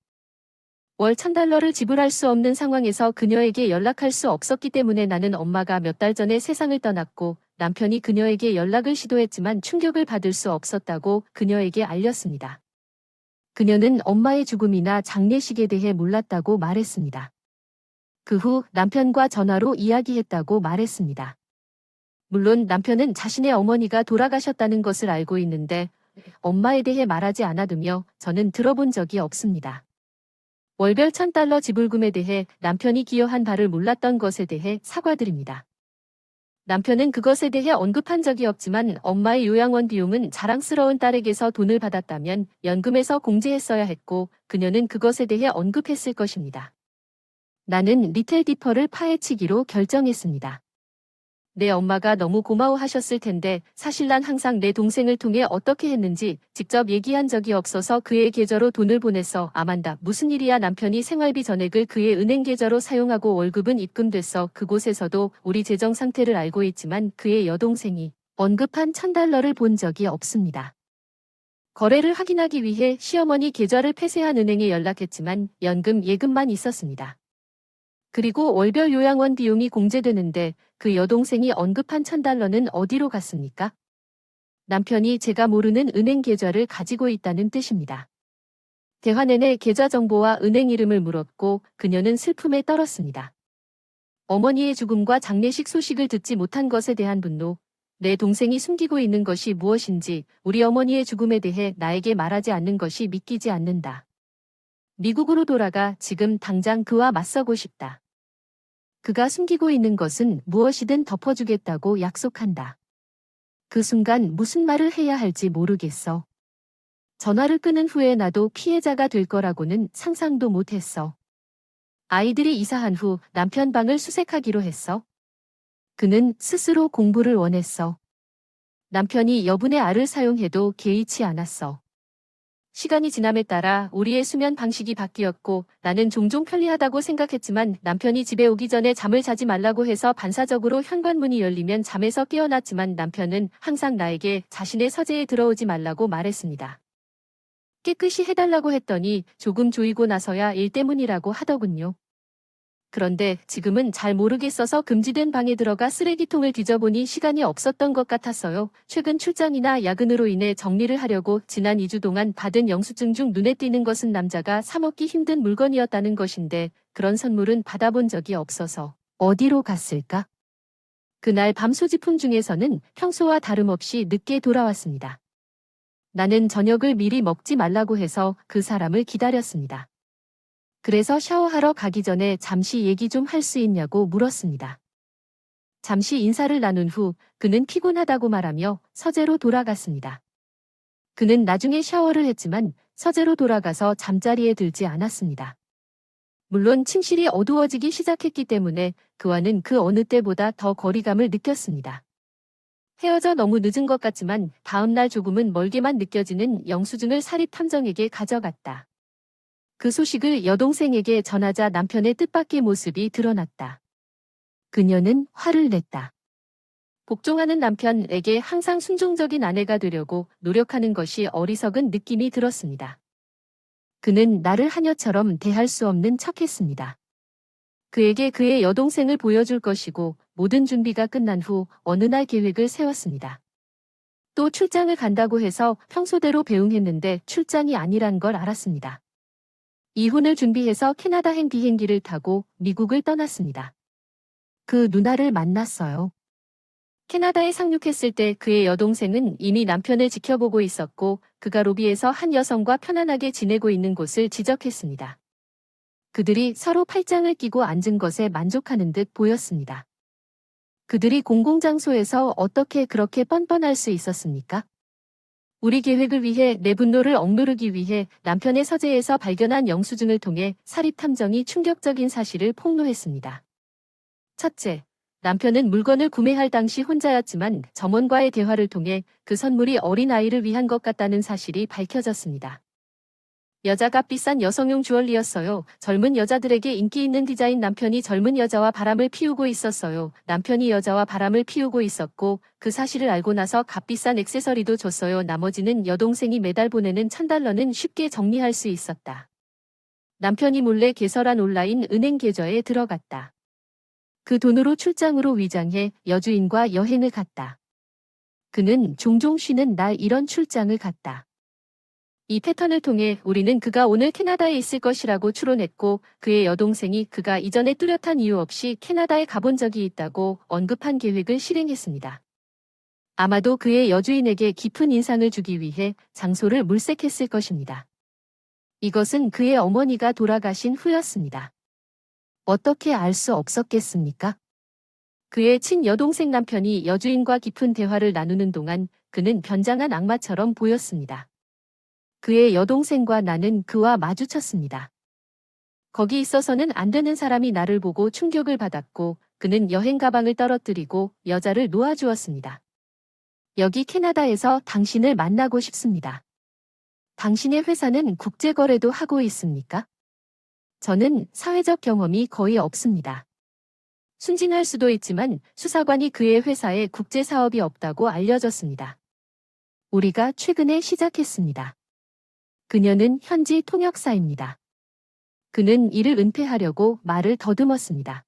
[SPEAKER 1] 월 $1,000를 지불할 수 없는 상황에서 그녀에게 연락할 수 없었기 때문에 나는 엄마가 몇 달 전에 세상을 떠났고 남편이 그녀에게 연락을 시도했지만 충격을 받을 수 없었다고 그녀에게 알렸습니다. 그녀는 엄마의 죽음이나 장례식에 대해 몰랐다고 말했습니다. 그 후 남편과 전화로 이야기했다고 말했습니다. 물론 남편은 자신의 어머니가 돌아가셨다는 것을 알고 있는데 엄마에 대해 말하지 않아두며 저는 들어본 적이 없습니다. 월별 $1,000 지불금에 대해 남편이 기여한 바를 몰랐던 것에 대해 사과드립니다. 남편은 그것에 대해 언급한 적이 없지만 엄마의 요양원 비용은 자랑스러운 딸에게서 돈을 받았다면 연금에서 공제했어야 했고 그녀는 그것에 대해 언급했을 것입니다. 나는 리틀 디퍼를 파헤치기로 결정했습니다. 내 엄마가 너무 고마워하셨을 텐데 사실 난 항상 내 동생을 통해 어떻게 했는지 직접 얘기한 적이 없어서 그의 계좌로 돈을 보냈어. 아만다, 무슨 일이야. 남편이 생활비 전액을 그의 은행 계좌로 사용하고 월급은 입금됐어. 그곳에서도 우리 재정 상태를 알고 있지만 그의 여동생이 언급한 $1,000를 본 적이 없습니다. 거래를 확인하기 위해 시어머니 계좌를 폐쇄한 은행에 연락했지만 연금 예금만 있었습니다. 그리고 월별 요양원 비용이 공제되는데 그 여동생이 언급한 $1,000는 어디로 갔습니까? 남편이 제가 모르는 은행 계좌를 가지고 있다는 뜻입니다. 대화 내내 계좌 정보와 은행 이름을 물었고 그녀는 슬픔에 떨었습니다. 어머니의 죽음과 장례식 소식을 듣지 못한 것에 대한 분노, 내 동생이 숨기고 있는 것이 무엇인지 우리 어머니의 죽음에 대해 나에게 말하지 않는 것이 믿기지 않는다. 미국으로 돌아가 지금 당장 그와 맞서고 싶다. 그가 숨기고 있는 것은 무엇이든 덮어주겠다고 약속한다. 그 순간 무슨 말을 해야 할지 모르겠어. 전화를 끊은 후에 나도 피해자가 될 거라고는 상상도 못했어. 아이들이 이사한 후 남편 방을 수색하기로 했어. 그는 스스로 공부를 원했어. 남편이 여분의 알을 사용해도 개의치 않았어. 시간이 지남에 따라 우리의 수면 방식이 바뀌었고 나는 종종 편리하다고 생각했지만 남편이 집에 오기 전에 잠을 자지 말라고 해서 반사적으로 현관문이 열리면 잠에서 깨어났지만 남편은 항상 나에게 자신의 서재에 들어오지 말라고 말했습니다. 깨끗이 해달라고 했더니 조금 조이고 나서야 일 때문이라고 하더군요. 그런데 지금은 잘 모르겠어서 금지된 방에 들어가 쓰레기통을 뒤져보니 시간이 없었던 것 같았어요. 최근 출장이나 야근으로 인해 정리를 하려고 지난 2주 동안 받은 영수증 중 눈에 띄는 것은 남자가 사 먹기 힘든 물건이었다는 것인데 그런 선물은 받아본 적이 없어서 어디로 갔을까? 그날 밤 소지품 중에서는 평소와 다름없이 늦게 돌아왔습니다. 나는 저녁을 미리 먹지 말라고 해서 그 사람을 기다렸습니다. 그래서 샤워하러 가기 전에 잠시 얘기 좀 할 수 있냐고 물었습니다. 잠시 인사를 나눈 후 그는 피곤하다고 말하며 서재로 돌아갔습니다. 그는 나중에 샤워를 했지만 서재로 돌아가서 잠자리에 들지 않았습니다. 물론 침실이 어두워지기 시작했기 때문에 그와는 그 어느 때보다 더 거리감을 느꼈습니다. 헤어져 너무 늦은 것 같지만 다음날 조금은 멀게만 느껴지는 영수증을 사립탐정에게 가져갔다. 그 소식을 여동생에게 전하자 남편의 뜻밖의 모습이 드러났다. 그녀는 화를 냈다. 복종하는 남편에게 항상 순종적인 아내가 되려고 노력하는 것이 어리석은 느낌이 들었습니다. 그는 나를 하녀처럼 대할 수 없는 척했습니다. 그에게 그의 여동생을 보여줄 것이고 모든 준비가 끝난 후 어느 날 계획을 세웠습니다. 또 출장을 간다고 해서 평소대로 배웅했는데 출장이 아니란 걸 알았습니다. 이혼을 준비해서 캐나다행 비행기를 타고 미국을 떠났습니다. 그 누나를 만났어요. 캐나다에 상륙했을 때 그의 여동생은 이미 남편을 지켜보고 있었고 그가 로비에서 한 여성과 편안하게 지내고 있는 곳을 지적했습니다. 그들이 서로 팔짱을 끼고 앉은 것에 만족하는 듯 보였습니다. 그들이 공공장소에서 어떻게 그렇게 뻔뻔할 수 있었습니까? 우리 계획을 위해 내 분노를 억누르기 위해 남편의 서재에서 발견한 영수증을 통해 사립탐정이 충격적인 사실을 폭로했습니다. 첫째, 남편은 물건을 구매할 당시 혼자였지만 점원과의 대화를 통해 그 선물이 어린아이를 위한 것 같다는 사실이 밝혀졌습니다. 여자가 비싼 여성용 주얼리였어요. 젊은 여자들에게 인기 있는 디자인. 남편이 젊은 여자와 바람을 피우고 있었어요. 남편이 여자와 바람을 피우고 있었고 그 사실을 알고 나서 값비싼 액세서리도 줬어요. 나머지는 여동생이 매달 보내는 $1000는 쉽게 정리할 수 있었다. 남편이 몰래 개설한 온라인 은행 계좌에 들어갔다. 그 돈으로 출장으로 위장해 여주인과 여행을 갔다. 그는 종종 쉬는 날 이런 출장을 갔다. 이 패턴을 통해 우리는 그가 오늘 캐나다에 있을 것이라고 추론했고 그의 여동생이 그가 이전에 뚜렷한 이유 없이 캐나다에 가본 적이 있다고 언급한 계획을 실행했습니다. 아마도 그의 여주인에게 깊은 인상을 주기 위해 장소를 물색했을 것입니다. 이것은 그의 어머니가 돌아가신 후였습니다. 어떻게 알 수 없었겠습니까? 그의 친여동생 남편이 여주인과 깊은 대화를 나누는 동안 그는 변장한 악마처럼 보였습니다. 그의 여동생과 나는 그와 마주쳤습니다. 거기 있어서는 안 되는 사람이 나를 보고 충격을 받았고 그는 여행 가방을 떨어뜨리고 여자를 놓아주었습니다. 여기 캐나다에서 당신을 만나고 싶습니다. 당신의 회사는 국제거래도 하고 있습니까? 저는 사회적 경험이 거의 없습니다. 순진할 수도 있지만 수사관이 그의 회사에 국제사업이 없다고 알려졌습니다. 우리가 최근에 시작했습니다. 그녀는 현지 통역사입니다. 그는 이를 은폐하려고 말을 더듬었습니다.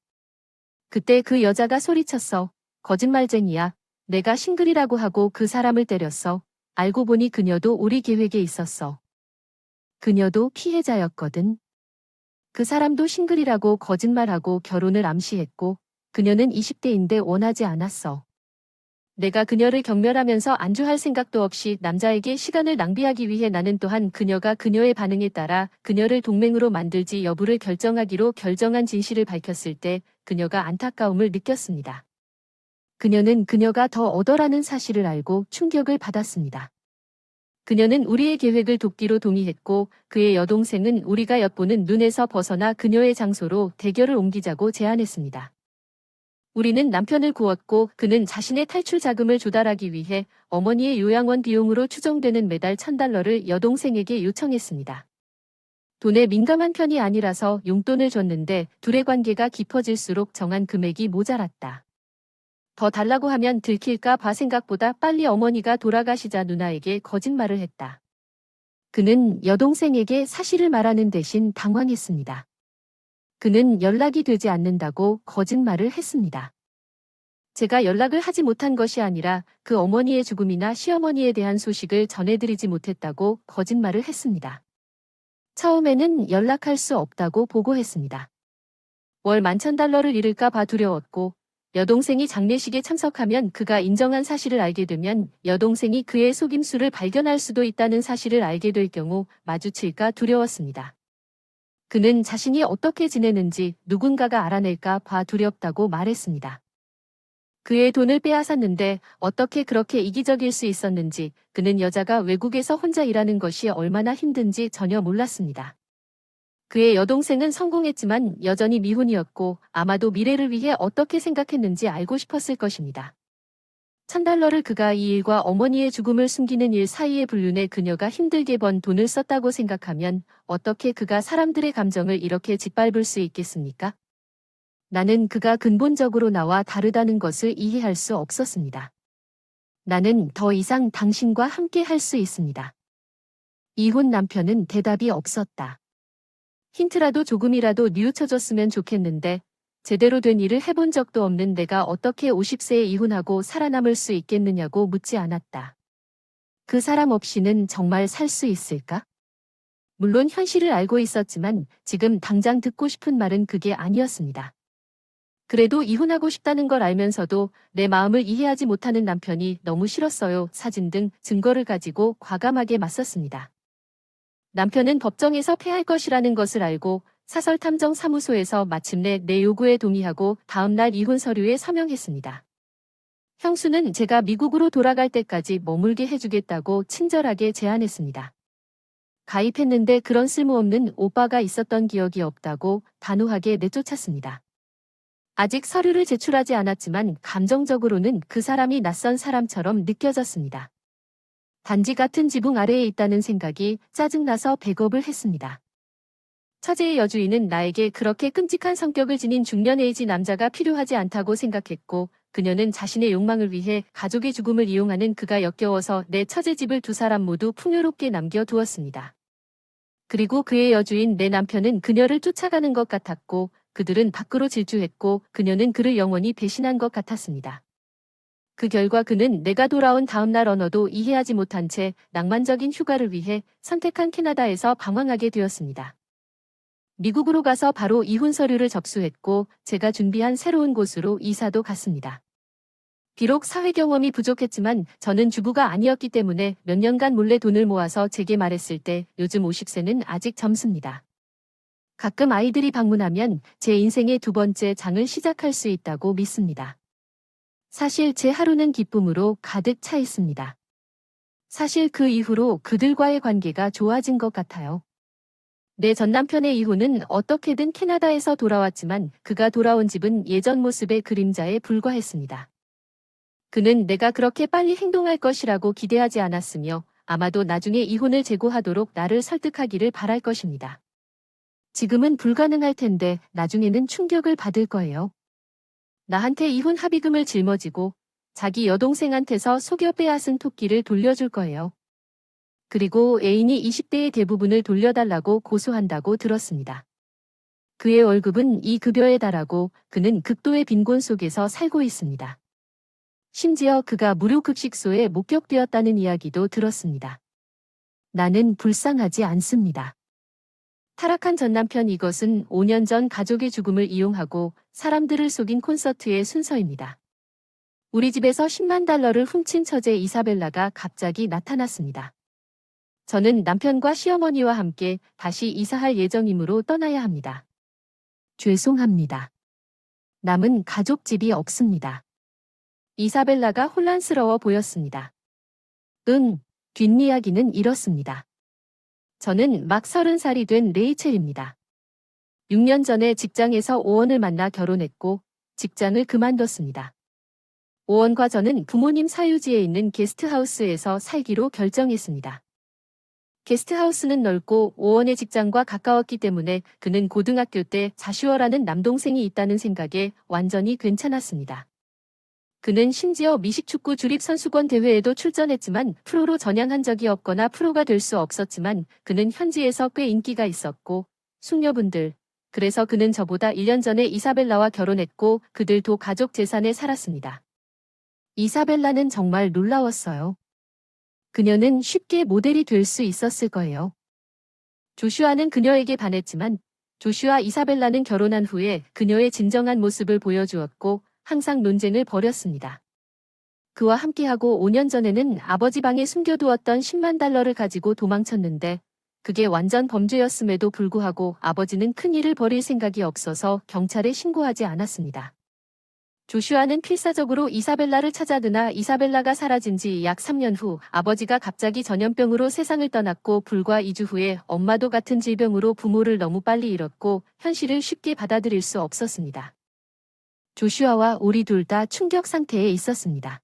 [SPEAKER 1] 그때 그 여자가 소리쳤어. 거짓말쟁이야. 내가 싱글이라고 하고 그 사람을 때렸어. 알고 보니 그녀도 우리 계획에 있었어. 그녀도 피해자였거든. 그 사람도 싱글이라고 거짓말하고 결혼을 암시했고 그녀는 20대인데 원하지 않았어. 내가 그녀를 경멸하면서 안주할 생각도 없이 남자에게 시간을 낭비하기 위해 나는 또한 그녀가 그녀의 반응에 따라 그녀를 동맹으로 만들지 여부를 결정하기로 결정한 진실을 밝혔을 때 그녀가 안타까움을 느꼈습니다. 그녀는 그녀가 더 얻어라는 사실을 알고 충격을 받았습니다. 그녀는 우리의 계획을 돕기로 동의했고 그의 여동생은 우리가 엿보는 눈에서 벗어나 그녀의 장소로 대결을 옮기자고 제안했습니다. 우리는 남편을 구웠고 그는 자신의 탈출 자금을 조달하기 위해 어머니의 요양원 비용으로 추정되는 매달 $1000를 여동생에게 요청했습니다. 돈에 민감한 편이 아니라서 용돈을 줬는데 둘의 관계가 깊어질수록 정한 금액이 모자랐다. 더 달라고 하면 들킬까 봐 생각보다 빨리 어머니가 돌아가시자 누나에게 거짓말을 했다. 그는 여동생에게 사실을 말하는 대신 당황했습니다. 그는 연락이 되지 않는다고 거짓말을 했습니다. 제가 연락을 하지 못한 것이 아니라 그 어머니의 죽음이나 시어머니에 대한 소식을 전해드리지 못했다고 거짓말을 했습니다. 처음에는 연락할 수 없다고 보고했습니다. 월 $10,000를 잃을까 봐 두려웠고 여동생이 장례식에 참석하면 그가 인정한 사실을 알게 되면 여동생이 그의 속임수를 발견할 수도 있다는 사실을 알게 될 경우 마주칠까 두려웠습니다. 그는 자신이 어떻게 지내는지 누군가가 알아낼까 봐 두렵다고 말했습니다. 그의 돈을 빼앗았는데 어떻게 그렇게 이기적일 수 있었는지 그는 여자가 외국에서 혼자 일하는 것이 얼마나 힘든지 전혀 몰랐습니다. 그의 여동생은 성공했지만 여전히 미혼이었고 아마도 미래를 위해 어떻게 생각했는지 알고 싶었을 것입니다. $1000를 그가 이 일과 어머니의 죽음을 숨기는 일 사이에 불륜해 그녀가 힘들게 번 돈을 썼다고 생각하면 어떻게 그가 사람들의 감정을 이렇게 짓밟을 수 있겠습니까? 나는 그가 근본적으로 나와 다르다는 것을 이해할 수 없었습니다. 나는 더 이상 당신과 함께 할 수 있습니다. 이혼 남편은 대답이 없었다. 힌트라도 조금이라도 뉘우쳐줬으면 좋겠는데 제대로 된 일을 해본 적도 없는 내가 어떻게 50세에 이혼하고 살아남을 수 있겠느냐고 묻지 않았다. 그 사람 없이는 정말 살 수 있을까? 물론 현실을 알고 있었지만 지금 당장 듣고 싶은 말은 그게 아니었습니다. 그래도 이혼하고 싶다는 걸 알면서도 내 마음을 이해하지 못하는 남편이 너무 싫었어요. 사진 등 증거를 가지고 과감하게 맞섰습니다. 남편은 법정에서 패할 것이라는 것을 알고 사설탐정사무소에서 마침내 내 요구에 동의하고 다음날 이혼 서류에 서명했습니다. 형수는 제가 미국으로 돌아갈 때까지 머물게 해주겠다고 친절하게 제안했습니다. 가입했는데 그런 쓸모없는 오빠가 있었던 기억이 없다고 단호하게 내쫓았습니다. 아직 서류를 제출하지 않았지만 감정적으로는 그 사람이 낯선 사람처럼 느껴졌습니다. 단지 같은 지붕 아래에 있다는 생각이 짜증나서 백업을 했습니다. 처제의 여주인은 나에게 그렇게 끔찍한 성격을 지닌 중년 에이지 남자가 필요하지 않다고 생각했고, 그녀는 자신의 욕망을 위해 가족의 죽음을 이용하는 그가 역겨워서 내 처제 집을 두 사람 모두 풍요롭게 남겨두었습니다. 그리고 그의 여주인 내 남편은 그녀를 쫓아가는 것 같았고, 그들은 밖으로 질주했고, 그녀는 그를 영원히 배신한 것 같았습니다. 그 결과 그는 내가 돌아온 다음날 언어도 이해하지 못한 채 낭만적인 휴가를 위해 선택한 캐나다에서 방황하게 되었습니다. 미국으로 가서 바로 이혼 서류를 접수했고 제가 준비한 새로운 곳으로 이사도 갔습니다. 비록 사회 경험이 부족했지만 저는 주부가 아니었기 때문에 몇 년간 몰래 돈을 모아서 제게 말했을 때 요즘 50세는 아직 젊습니다. 가끔 아이들이 방문하면 제 인생의 두 번째 장을 시작할 수 있다고 믿습니다. 사실 제 하루는 기쁨으로 가득 차 있습니다. 사실 그 이후로 그들과의 관계가 좋아진 것 같아요. 내 전남편의 이혼은 어떻게든 캐나다에서 돌아왔지만 그가 돌아온 집은 예전 모습의 그림자에 불과했습니다. 그는 내가 그렇게 빨리 행동할 것이라고 기대하지 않았으며 아마도 나중에 이혼을 재고하도록 나를 설득하기를 바랄 것입니다. 지금은 불가능할 텐데 나중에는 충격을 받을 거예요. 나한테 이혼 합의금을 짊어지고 자기 여동생한테서 속여 빼앗은 토끼를 돌려줄 거예요. 그리고 애인이 20대의 대부분을 돌려달라고 고소한다고 들었습니다. 그의 월급은 이 급여에 달하고 그는 극도의 빈곤 속에서 살고 있습니다. 심지어 그가 무료급식소에 목격되었다는 이야기도 들었습니다. 나는 불쌍하지 않습니다. 타락한 전남편 이것은 5년 전 가족의 죽음을 이용하고 사람들을 속인 콘서트의 순서입니다. 우리 집에서 10만 달러를 훔친 처제 이사벨라가 갑자기 나타났습니다. 저는 남편과 시어머니와 함께 다시 이사할 예정이므로 떠나야 합니다. 죄송합니다. 남은 가족집이 없습니다. 이사벨라가 혼란스러워 보였습니다. 뒷이야기는 이렇습니다. 저는 막 30살이 된 레이첼입니다. 6년 전에 직장에서 오원을 만나 결혼했고 직장을 그만뒀습니다. 오원과 저는 부모님 사유지에 있는 게스트하우스에서 살기로 결정했습니다. 게스트하우스는 넓고 오원의 직장과 가까웠기 때문에 그는 고등학교 때 자슈어라는 남동생이 있다는 생각에 완전히 괜찮았습니다. 그는 심지어 미식축구 주립선수권 대회에도 출전했지만 프로로 전향한 적이 없거나 프로가 될 수 없었지만 그는 현지에서 꽤 인기가 있었고 숙녀분들, 그래서 그는 저보다 1년 전에 이사벨라와 결혼했고 그들도 가족 재산에 살았습니다. 이사벨라는 정말 놀라웠어요. 그녀는 쉽게 모델이 될 수 있었을 거예요. 조슈아는 그녀에게 반했지만 조슈아 이사벨라는 결혼한 후에 그녀의 진정한 모습을 보여주었고 항상 논쟁을 벌였습니다. 그와 함께하고 5년 전에는 아버지 방에 숨겨두었던 10만 달러를 가지고 도망쳤는데 그게 완전 범죄였음에도 불구하고 아버지는 큰일을 벌일 생각이 없어서 경찰에 신고하지 않았습니다. 조슈아는 필사적으로 이사벨라를 찾아드나 이사벨라가 사라진 지 약 3년 후 아버지가 갑자기 전염병으로 세상을 떠났고 불과 2주 후에 엄마도 같은 질병으로 부모를 너무 빨리 잃었고 현실을 쉽게 받아들일 수 없었습니다. 조슈아와 우리 둘 다 충격 상태에 있었습니다.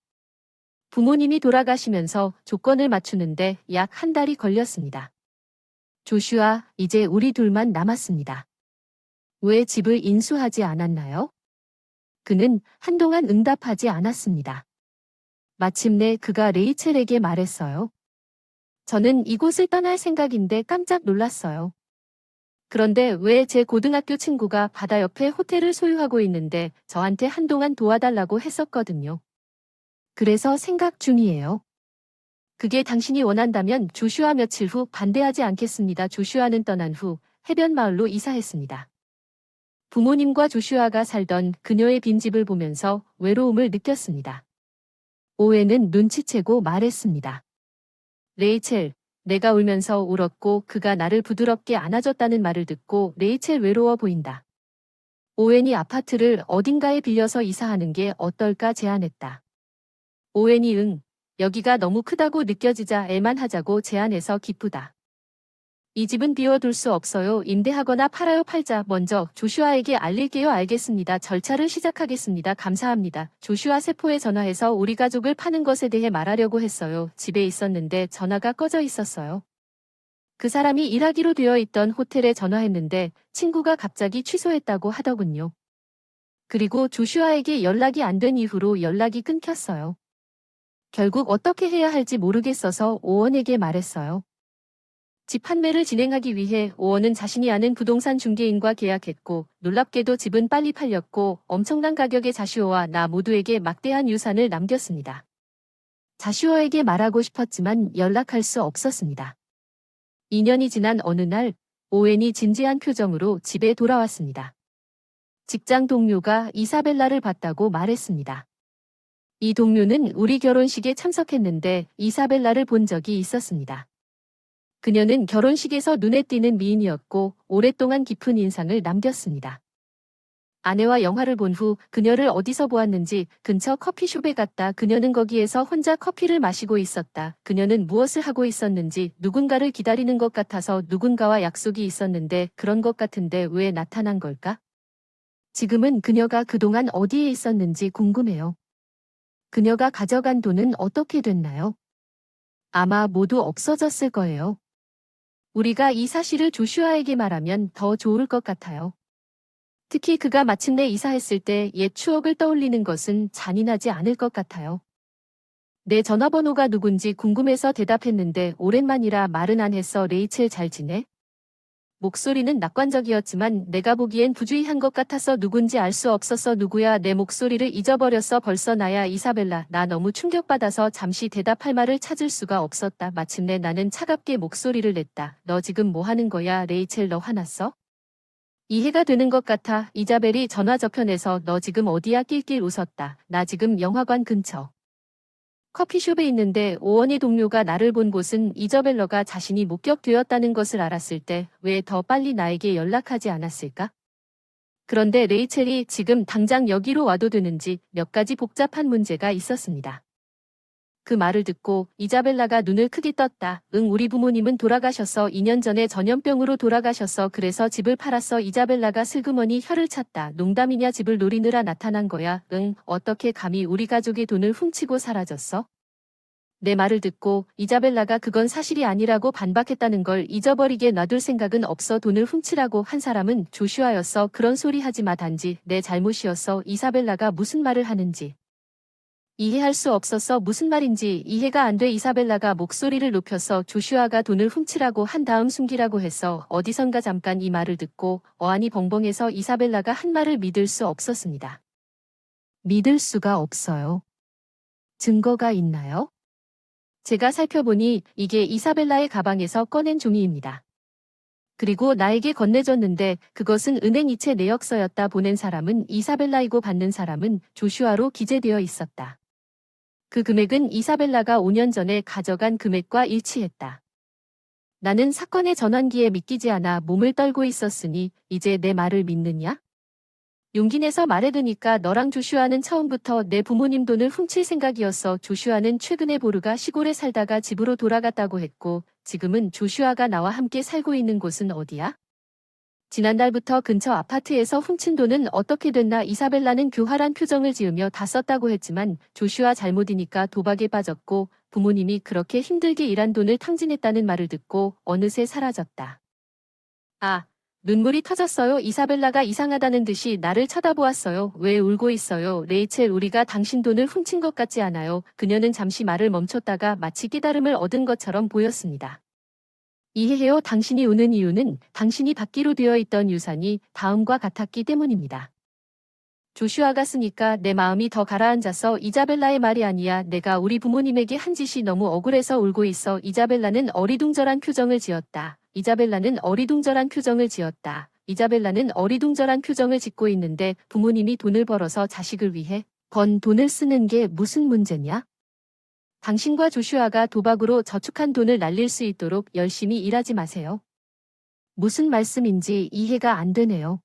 [SPEAKER 1] 부모님이 돌아가시면서 조건을 맞추는데 약 한 달이 걸렸습니다. 조슈아, 이제 우리 둘만 남았습니다. 왜 집을 인수하지 않았나요? 그는 한동안 응답하지 않았습니다. 마침내 그가 레이첼에게 말했어요. 저는 이곳을 떠날 생각인데 깜짝 놀랐어요. 그런데 왜 제 고등학교 친구가 바다 옆에 호텔을 소유하고 있는데 저한테 한동안 도와달라고 했었거든요. 그래서 생각 중이에요. 그게 당신이 원한다면 조슈아 며칠 후 반대하지 않겠습니다. 조슈아는 떠난 후 해변 마을로 이사했습니다. 부모님과 조슈아가 살던 그녀의 빈집을 보면서 외로움을 느꼈습니다. 오웬은 눈치채고 말했습니다. 레이첼, 내가 울면서 울었고 그가 나를 부드럽게 안아줬다는 말을 듣고 레이첼 외로워 보인다. 오웬이 아파트를 어딘가에 빌려서 이사하는 게 어떨까 제안했다. 오웬이 응, 여기가 너무 크다고 느껴지자 애만하자고 제안해서 기쁘다. 이 집은 비워둘 수 없어요. 임대하거나 팔아요. 팔자. 먼저 조슈아에게 알릴게요. 알겠습니다. 절차를 시작하겠습니다. 감사합니다. 조슈아 세포에 전화해서 우리 가족을 파는 것에 대해 말하려고 했어요. 집에 있었는데 전화가 꺼져 있었어요. 그 사람이 일하기로 되어 있던 호텔에 전화했는데 친구가 갑자기 취소했다고 하더군요. 그리고 조슈아에게 연락이 안 된 이후로 연락이 끊겼어요. 결국 어떻게 해야 할지 모르겠어서 오원에게 말했어요. 집 판매를 진행하기 위해 오원은 자신이 아는 부동산 중개인과 계약했고 놀랍게도 집은 빨리 팔렸고 엄청난 가격의 자슈오와 나 모두에게 막대한 유산을 남겼습니다. 자슈오에게 말하고 싶었지만 연락할 수 없었습니다. 2년이 지난 어느 날 오웬이 진지한 표정으로 집에 돌아왔습니다. 직장 동료가 이사벨라를 봤다고 말했습니다. 이 동료는 우리 결혼식에 참석했는데 이사벨라를 본 적이 있었습니다. 그녀는 결혼식에서 눈에 띄는 미인이었고 오랫동안 깊은 인상을 남겼습니다. 아내와 영화를 본 후 그녀를 어디서 보았는지 근처 커피숍에 갔다. 그녀는 거기에서 혼자 커피를 마시고 있었다. 그녀는 무엇을 하고 있었는지 누군가를 기다리는 것 같아서 누군가와 약속이 있었는데 그런 것 같은데 왜 나타난 걸까? 지금은 그녀가 그동안 어디에 있었는지 궁금해요. 그녀가 가져간 돈은 어떻게 됐나요? 아마 모두 없어졌을 거예요. 우리가 이 사실을 조슈아에게 말하면 더 좋을 것 같아요. 특히 그가 마침내 이사했을 때 옛 추억을 떠올리는 것은 잔인하지 않을 것 같아요. 내 전화번호가 누군지 궁금해서 대답했는데 오랜만이라 말은 안 했어. 레이첼 잘 지내? 목소리는 낙관적이었지만 내가 보기엔 부주의한 것 같아서 누군지 알 수 없었어. 누구야? 내 목소리를 잊어버렸어. 벌써 나야. 이사벨라. 나 너무 충격받아서 잠시 대답할 말을 찾을 수가 없었다. 마침내 나는 차갑게 목소리를 냈다. 너 지금 뭐 하는 거야? 레이첼 너 화났어? 이해가 되는 것 같아. 이자벨이 전화 저편에서 너 지금 어디야? 낄낄 웃었다. 나 지금 영화관 근처. 커피숍에 있는데 오원의 동료가 나를 본 곳은 이저벨러가 자신이 목격되었다는 것을 알았을 때 왜 더 빨리 나에게 연락하지 않았을까? 그런데 레이첼이 지금 당장 여기로 와도 되는지 몇 가지 복잡한 문제가 있었습니다. 그 말을 듣고 이자벨라가 눈을 크게 떴다. 응, 우리 부모님은 돌아가셔서 2년 전에 전염병으로 돌아가셔서 그래서 집을 팔았어. 이자벨라가 슬그머니 혀를 찼다. 농담이냐? 집을 노리느라 나타난 거야. 응, 어떻게 감히 우리 가족의 돈을 훔치고 사라졌어? 내 말을 듣고 이자벨라가 그건 사실이 아니라고 반박했다는 걸 잊어버리게 놔둘 생각은 없어. 돈을 훔치라고 한 사람은 조슈아였어. 그런 소리 하지 마. 단지 내 잘못이었어. 이사벨라가 무슨 말을 하는지 이해할 수 없었어. 무슨 말인지 이해가 안 돼. 이사벨라가 목소리를 높여서 조슈아가 돈을 훔치라고 한 다음 숨기라고 했어. 어디선가 잠깐 이 말을 듣고 어안이 벙벙해서 이사벨라가 한 말을 믿을 수 없었습니다. 믿을 수가 없어요. 증거가 있나요? 제가 살펴보니 이게 이사벨라의 가방에서 꺼낸 종이입니다. 그리고 나에게 건네줬는데 그것은 은행 이체 내역서였다. 보낸 사람은 이사벨라이고 받는 사람은 조슈아로 기재되어 있었다. 그 금액은 이사벨라가 5년 전에 가져간 금액과 일치했다. 나는 사건의 전환기에 믿기지 않아 몸을 떨고 있었으니 이제 내 말을 믿느냐? 용기 내서 말해드니까 너랑 조슈아는 처음부터 내 부모님 돈을 훔칠 생각이었어. 조슈아는 최근에 보르가 시골에 살다가 집으로 돌아갔다고 했고 지금은 조슈아가 나와 함께 살고 있는 곳은 어디야? 지난달부터 근처 아파트에서 훔친 돈은 어떻게 됐나? 이사벨라는 교활한 표정을 지으며 다 썼다고 했지만 조슈아 잘못이니까 도박에 빠졌고 부모님이 그렇게 힘들게 일한 돈을 탕진했다는 말을 듣고 어느새 사라졌다. 아, 눈물이 터졌어요. 이사벨라가 이상하다는 듯이 나를 쳐다보았어요. 왜 울고 있어요? 레이첼, 우리가 당신 돈을 훔친 것 같지 않아요? 그녀는 잠시 말을 멈췄다가 마치 깨달음을 얻은 것처럼 보였습니다. 이해해요. 당신이 우는 이유는 당신이 받기로 되어 있던 유산이 다음과 같았기 때문입니다. 조슈아가 쓰니까 내 마음이 더 가라앉아서 이자벨라의 말이 아니야. 내가 우리 부모님에게 한 짓이 너무 억울해서 울고 있어. 이자벨라는 어리둥절한 표정을 지었다. 이자벨라는 어리둥절한 표정을 지었다. 이자벨라는 어리둥절한 표정을 짓고 있는데 부모님이 돈을 벌어서 자식을 위해 번 돈을 쓰는 게 무슨 문제냐? 당신과 조슈아가 도박으로 저축한 돈을 날릴 수 있도록 열심히 일하지 마세요. 무슨 말씀인지 이해가 안 되네요.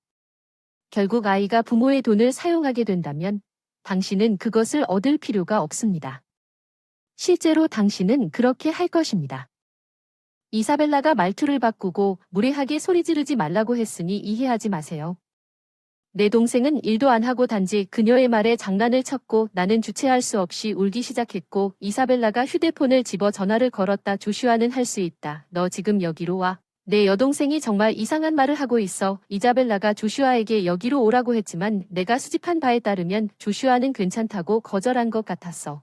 [SPEAKER 1] 결국 아이가 부모의 돈을 사용하게 된다면 당신은 그것을 얻을 필요가 없습니다. 실제로 당신은 그렇게 할 것입니다. 이사벨라가 말투를 바꾸고 무례하게 소리 지르지 말라고 했으니 이해하지 마세요. 내 동생은 일도 안 하고 단지 그녀의 말에 장난을 쳤고 나는 주체할 수 없이 울기 시작했고 이사벨라가 휴대폰을 집어 전화를 걸었다. 조슈아는 할 수 있다. 너 지금 여기로 와. 내 여동생이 정말 이상한 말을 하고 있어. 이자벨라가 조슈아에게 여기로 오라고 했지만 내가 수집한 바에 따르면 조슈아는 괜찮다고 거절한 것 같았어.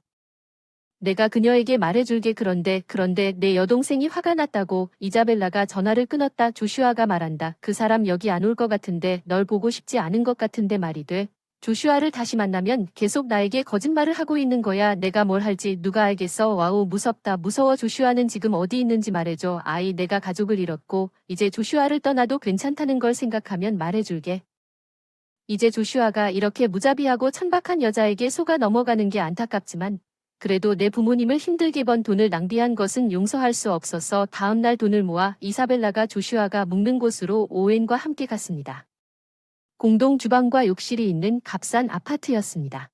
[SPEAKER 1] 내가 그녀에게 말해줄게. 그런데 내 여동생이 화가 났다고. 이자벨라가 전화를 끊었다. 조슈아가 말한다. 그 사람 여기 안 올 것 같은데 널 보고 싶지 않은 것 같은데 말이 돼. 조슈아를 다시 만나면 계속 나에게 거짓말을 하고 있는 거야. 내가 뭘 할지 누가 알겠어. 와우 무섭다. 무서워. 조슈아는 지금 어디 있는지 말해줘. 아이 내가 가족을 잃었고 이제 조슈아를 떠나도 괜찮다는 걸 생각하면 말해줄게. 이제 조슈아가 이렇게 무자비하고 천박한 여자에게 속아 넘어가는 게 안타깝지만 그래도 내 부모님을 힘들게 번 돈을 낭비한 것은 용서할 수 없어서 다음날 돈을 모아 이사벨라가 조슈아가 묵는 곳으로 오웬과 함께 갔습니다. 공동 주방과 욕실이 있는 값싼 아파트였습니다.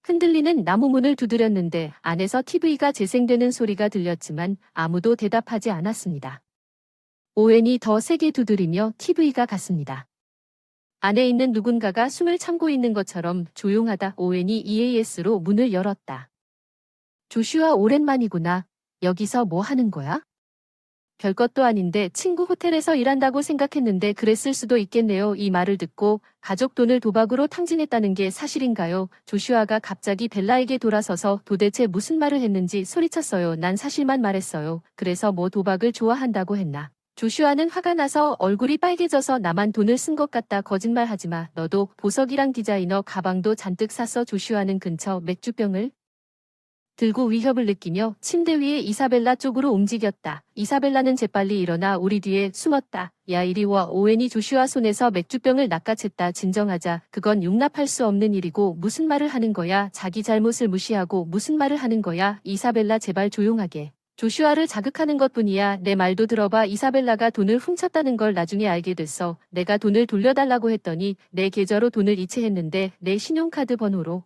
[SPEAKER 1] 흔들리는 나무 문을 두드렸는데 안에서 TV가 재생되는 소리가 들렸지만 아무도 대답하지 않았습니다. 오웬이 더 세게 두드리며 TV가 갔습니다. 안에 있는 누군가가 숨을 참고 있는 것처럼 조용하다. 오웬이 EAS로 문을 열었다. 조슈아 오랜만이구나. 여기서 뭐 하는 거야? 별것도 아닌데 친구 호텔에서 일한다고 생각했는데 그랬을 수도 있겠네요. 이 말을 듣고 가족 돈을 도박으로 탕진했다는 게 사실인가요? 조슈아가 갑자기 벨라에게 돌아서서 도대체 무슨 말을 했는지 소리쳤어요. 난 사실만 말했어요. 그래서 뭐 도박을 좋아한다고 했나? 조슈아는 화가 나서 얼굴이 빨개져서 나만 돈을 쓴 것 같다. 거짓말하지 마. 너도 보석이랑 디자이너 가방도 잔뜩 샀어. 조슈아는 근처 맥주병을 들고 위협을 느끼며 침대 위에 이사벨라 쪽으로 움직였다. 이사벨라는 재빨리 일어나 우리 뒤에 숨었다. 야 이리 와. 오웬이 조슈아 손에서 맥주병을 낚아챘다. 진정하자. 그건 용납할 수 없는 일이고 무슨 말을 하는 거야. 자기 잘못을 무시하고 무슨 말을 하는 거야. 이사벨라 제발 조용하게. 조슈아를 자극하는 것뿐이야. 내 말도 들어봐. 이사벨라가 돈을 훔쳤다는 걸 나중에 알게 됐어. 내가 돈을 돌려달라고 했더니 내 계좌로 돈을 이체했는데 내 신용카드 번호로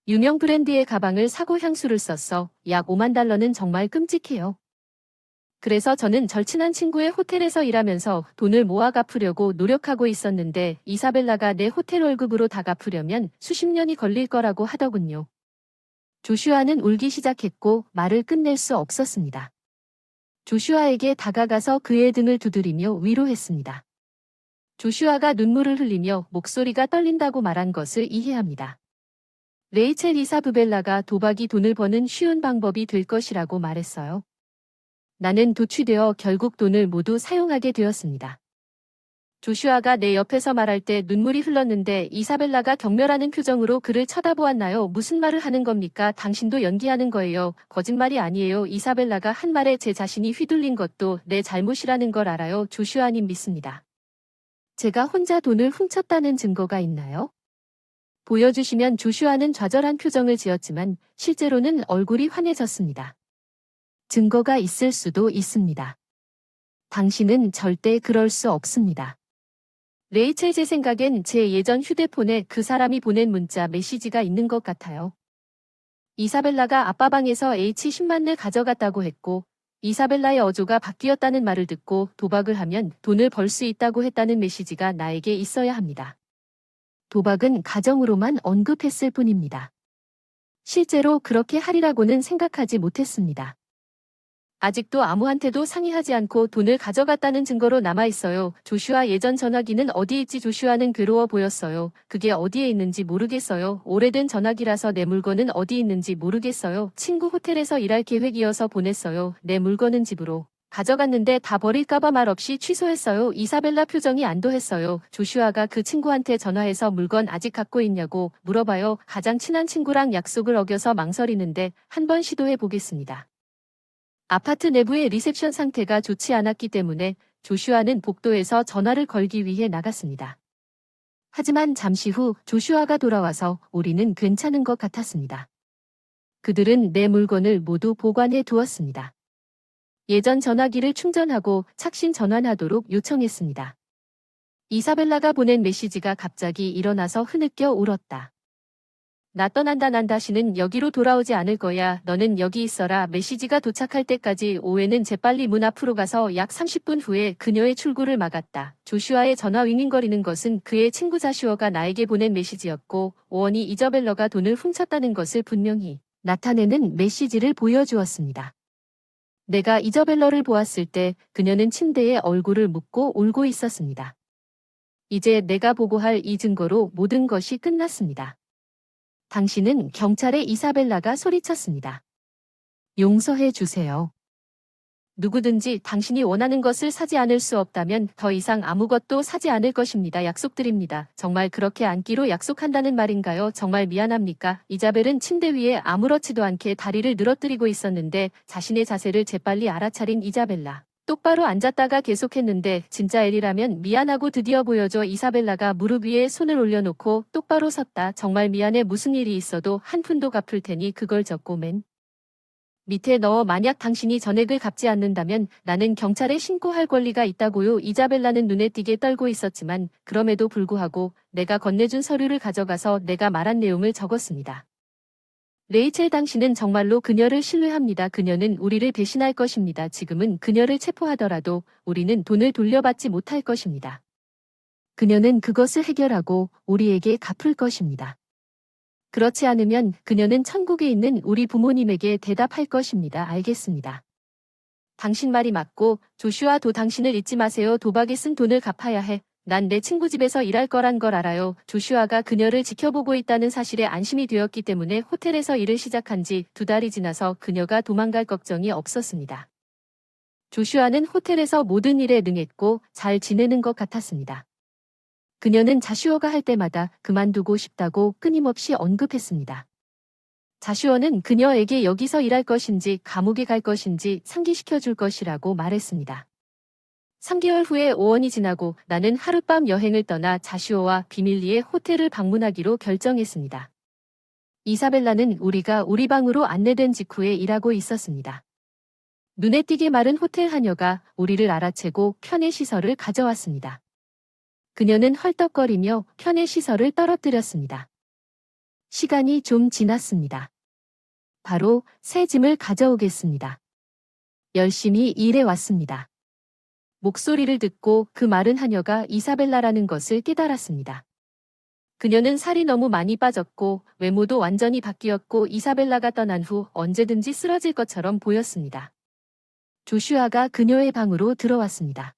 [SPEAKER 1] 유명 브랜드의 가방을 사고 향수를 썼어. 약 5만 달러는 정말 끔찍해요. 그래서 저는 절친한 친구의 호텔에서 일하면서 돈을 모아 갚으려고 노력하고 있었는데 이사벨라가 내 호텔 월급으로 다 갚으려면 수십 년이 걸릴 거라고 하더군요. 조슈아는 울기 시작했고 말을 끝낼 수 없었습니다. 조슈아에게 다가가서 그의 등을 두드리며 위로했습니다. 조슈아가 눈물을 흘리며 목소리가 떨린다고 말한 것을 이해합니다. 레이첼 이사브벨라가 도박이 돈을 버는 쉬운 방법이 될 것이라고 말했어요. 나는 도취되어 결국 돈을 모두 사용하게 되었습니다. 조슈아가 내 옆에서 말할 때 눈물이 흘렀는데 이사벨라가 경멸하는 표정으로 그를 쳐다보았나요? 무슨 말을 하는 겁니까? 당신도 연기하는 거예요. 거짓말이 아니에요. 이사벨라가 한 말에 제 자신이 휘둘린 것도 내 잘못이라는 걸 알아요. 조슈아님 믿습니다. 제가 혼자 돈을 훔쳤다는 증거가 있나요? 보여주시면. 조슈아는 좌절한 표정을 지었지만 실제로는 얼굴이 환해졌습니다. 증거가 있을 수도 있습니다. 당신은 절대 그럴 수 없습니다. 레이첼 제 생각엔 제 예전 휴대폰에 그 사람이 보낸 문자 메시지가 있는 것 같아요. 이사벨라가 아빠 방에서 H10만을 가져갔다고 했고 이사벨라의 어조가 바뀌었다는 말을 듣고 도박을 하면 돈을 벌 수 있다고 했다는 메시지가 나에게 있어야 합니다. 도박은 가정으로만 언급했을 뿐입니다. 실제로 그렇게 하리라고는 생각하지 못했습니다. 아직도 아무한테도 상의하지 않고 돈을 가져갔다는 증거로 남아있어요. 조슈아 예전 전화기는 어디 있지? 조슈아는 괴로워 보였어요. 그게 어디에 있는지 모르겠어요. 오래된 전화기라서 내 물건은 어디 있는지 모르겠어요. 친구 호텔에서 일할 계획이어서 보냈어요. 내 물건은 집으로 가져갔는데 다 버릴까봐 말없이 취소했어요. 이사벨라 표정이 안도했어요. 조슈아가 그 친구한테 전화해서 물건 아직 갖고 있냐고 물어봐요. 가장 친한 친구랑 약속을 어겨서 망설이는데 한번 시도해 보겠습니다. 아파트 내부의 리셉션 상태가 좋지 않았기 때문에 조슈아는 복도에서 전화를 걸기 위해 나갔습니다. 하지만 잠시 후 조슈아가 돌아와서 우리는 괜찮은 것 같았습니다. 그들은 내 물건을 모두 보관해 두었습니다. 예전 전화기를 충전하고 착신 전환하도록 요청했습니다. 이사벨라가 보낸 메시지가 갑자기 일어나서 흐느껴 울었다. 나 떠난다. 난 다시는 여기로 돌아오지 않을 거야. 너는 여기 있어라. 메시지가 도착할 때까지 오웬은 재빨리 문 앞으로 가서 약 30분 후에 그녀의 출구를 막았다. 조슈아의 전화 윙윙거리는 것은 그의 친구 자슈어가 나에게 보낸 메시지였고 오원이 이저벨러가 돈을 훔쳤다는 것을 분명히 나타내는 메시지를 보여주었습니다. 내가 이저벨러를 보았을 때 그녀는 침대에 얼굴을 묻고 울고 있었습니다. 이제 내가 보고할 이 증거로 모든 것이 끝났습니다. 당신은 경찰에 이사벨라가 소리쳤습니다. 용서해 주세요. 누구든지 당신이 원하는 것을 사지 않을 수 없다면 더 이상 아무것도 사지 않을 것입니다. 약속드립니다. 정말 그렇게 앉기로 약속한다는 말인가요? 정말 미안합니까? 이자벨은 침대 위에 아무렇지도 않게 다리를 늘어뜨리고 있었는데 자신의 자세를 재빨리 알아차린 이자벨라. 똑바로 앉았다가 계속했는데 진짜 엘이라면 미안하고 드디어 보여줘. 이사벨라가 무릎 위에 손을 올려놓고 똑바로 섰다. 정말 미안해. 무슨 일이 있어도 한 푼도 갚을 테니 그걸 적고 맨 밑에 넣어. 만약 당신이 전액을 갚지 않는다면 나는 경찰에 신고할 권리가 있다고요. 이자벨라는 눈에 띄게 떨고 있었지만 그럼에도 불구하고 내가 건네준 서류를 가져가서 내가 말한 내용을 적었습니다. 레이첼, 당신은 정말로 그녀를 신뢰합니다. 그녀는 우리를 배신할 것입니다. 지금은 그녀를 체포하더라도 우리는 돈을 돌려받지 못할 것입니다. 그녀는 그것을 해결하고 우리에게 갚을 것입니다. 그렇지 않으면 그녀는 천국에 있는 우리 부모님에게 대답할 것입니다. 알겠습니다. 당신 말이 맞고 조슈아 도 당신을 잊지 마세요. 도박에 쓴 돈을 갚아야 해. 난 내 친구 집에서 일할 거란 걸 알아요. 조슈아가 그녀를 지켜보고 있다는 사실에 안심이 되었기 때문에 호텔에서 일을 시작한 지 2달이 지나서 그녀가 도망갈 걱정이 없었습니다. 조슈아는 호텔에서 모든 일에 능했고 잘 지내는 것 같았습니다. 그녀는 자슈어가 할 때마다 그만두고 싶다고 끊임없이 언급했습니다. 자슈어는 그녀에게 여기서 일할 것인지 감옥에 갈 것인지 상기시켜줄 것이라고 말했습니다. 3개월 후에 5원이 지나고 나는 하룻밤 여행을 떠나 자슈어와 비밀리에 호텔을 방문하기로 결정했습니다. 이사벨라는 우리가 우리 방으로 안내된 직후에 일하고 있었습니다. 눈에 띄게 마른 호텔 하녀가 우리를 알아채고 편의 시설을 가져왔습니다. 그녀는 헐떡거리며 편의 시설을 떨어뜨렸습니다. 시간이 좀 지났습니다. 바로 새 짐을 가져오겠습니다. 열심히 일해왔습니다. 목소리를 듣고 그 마른 하녀가 이사벨라라는 것을 깨달았습니다. 그녀는 살이 너무 많이 빠졌고 외모도 완전히 바뀌었고 이사벨라가 떠난 후 언제든지 쓰러질 것처럼 보였습니다. 조슈아가 그녀의 방으로 들어왔습니다.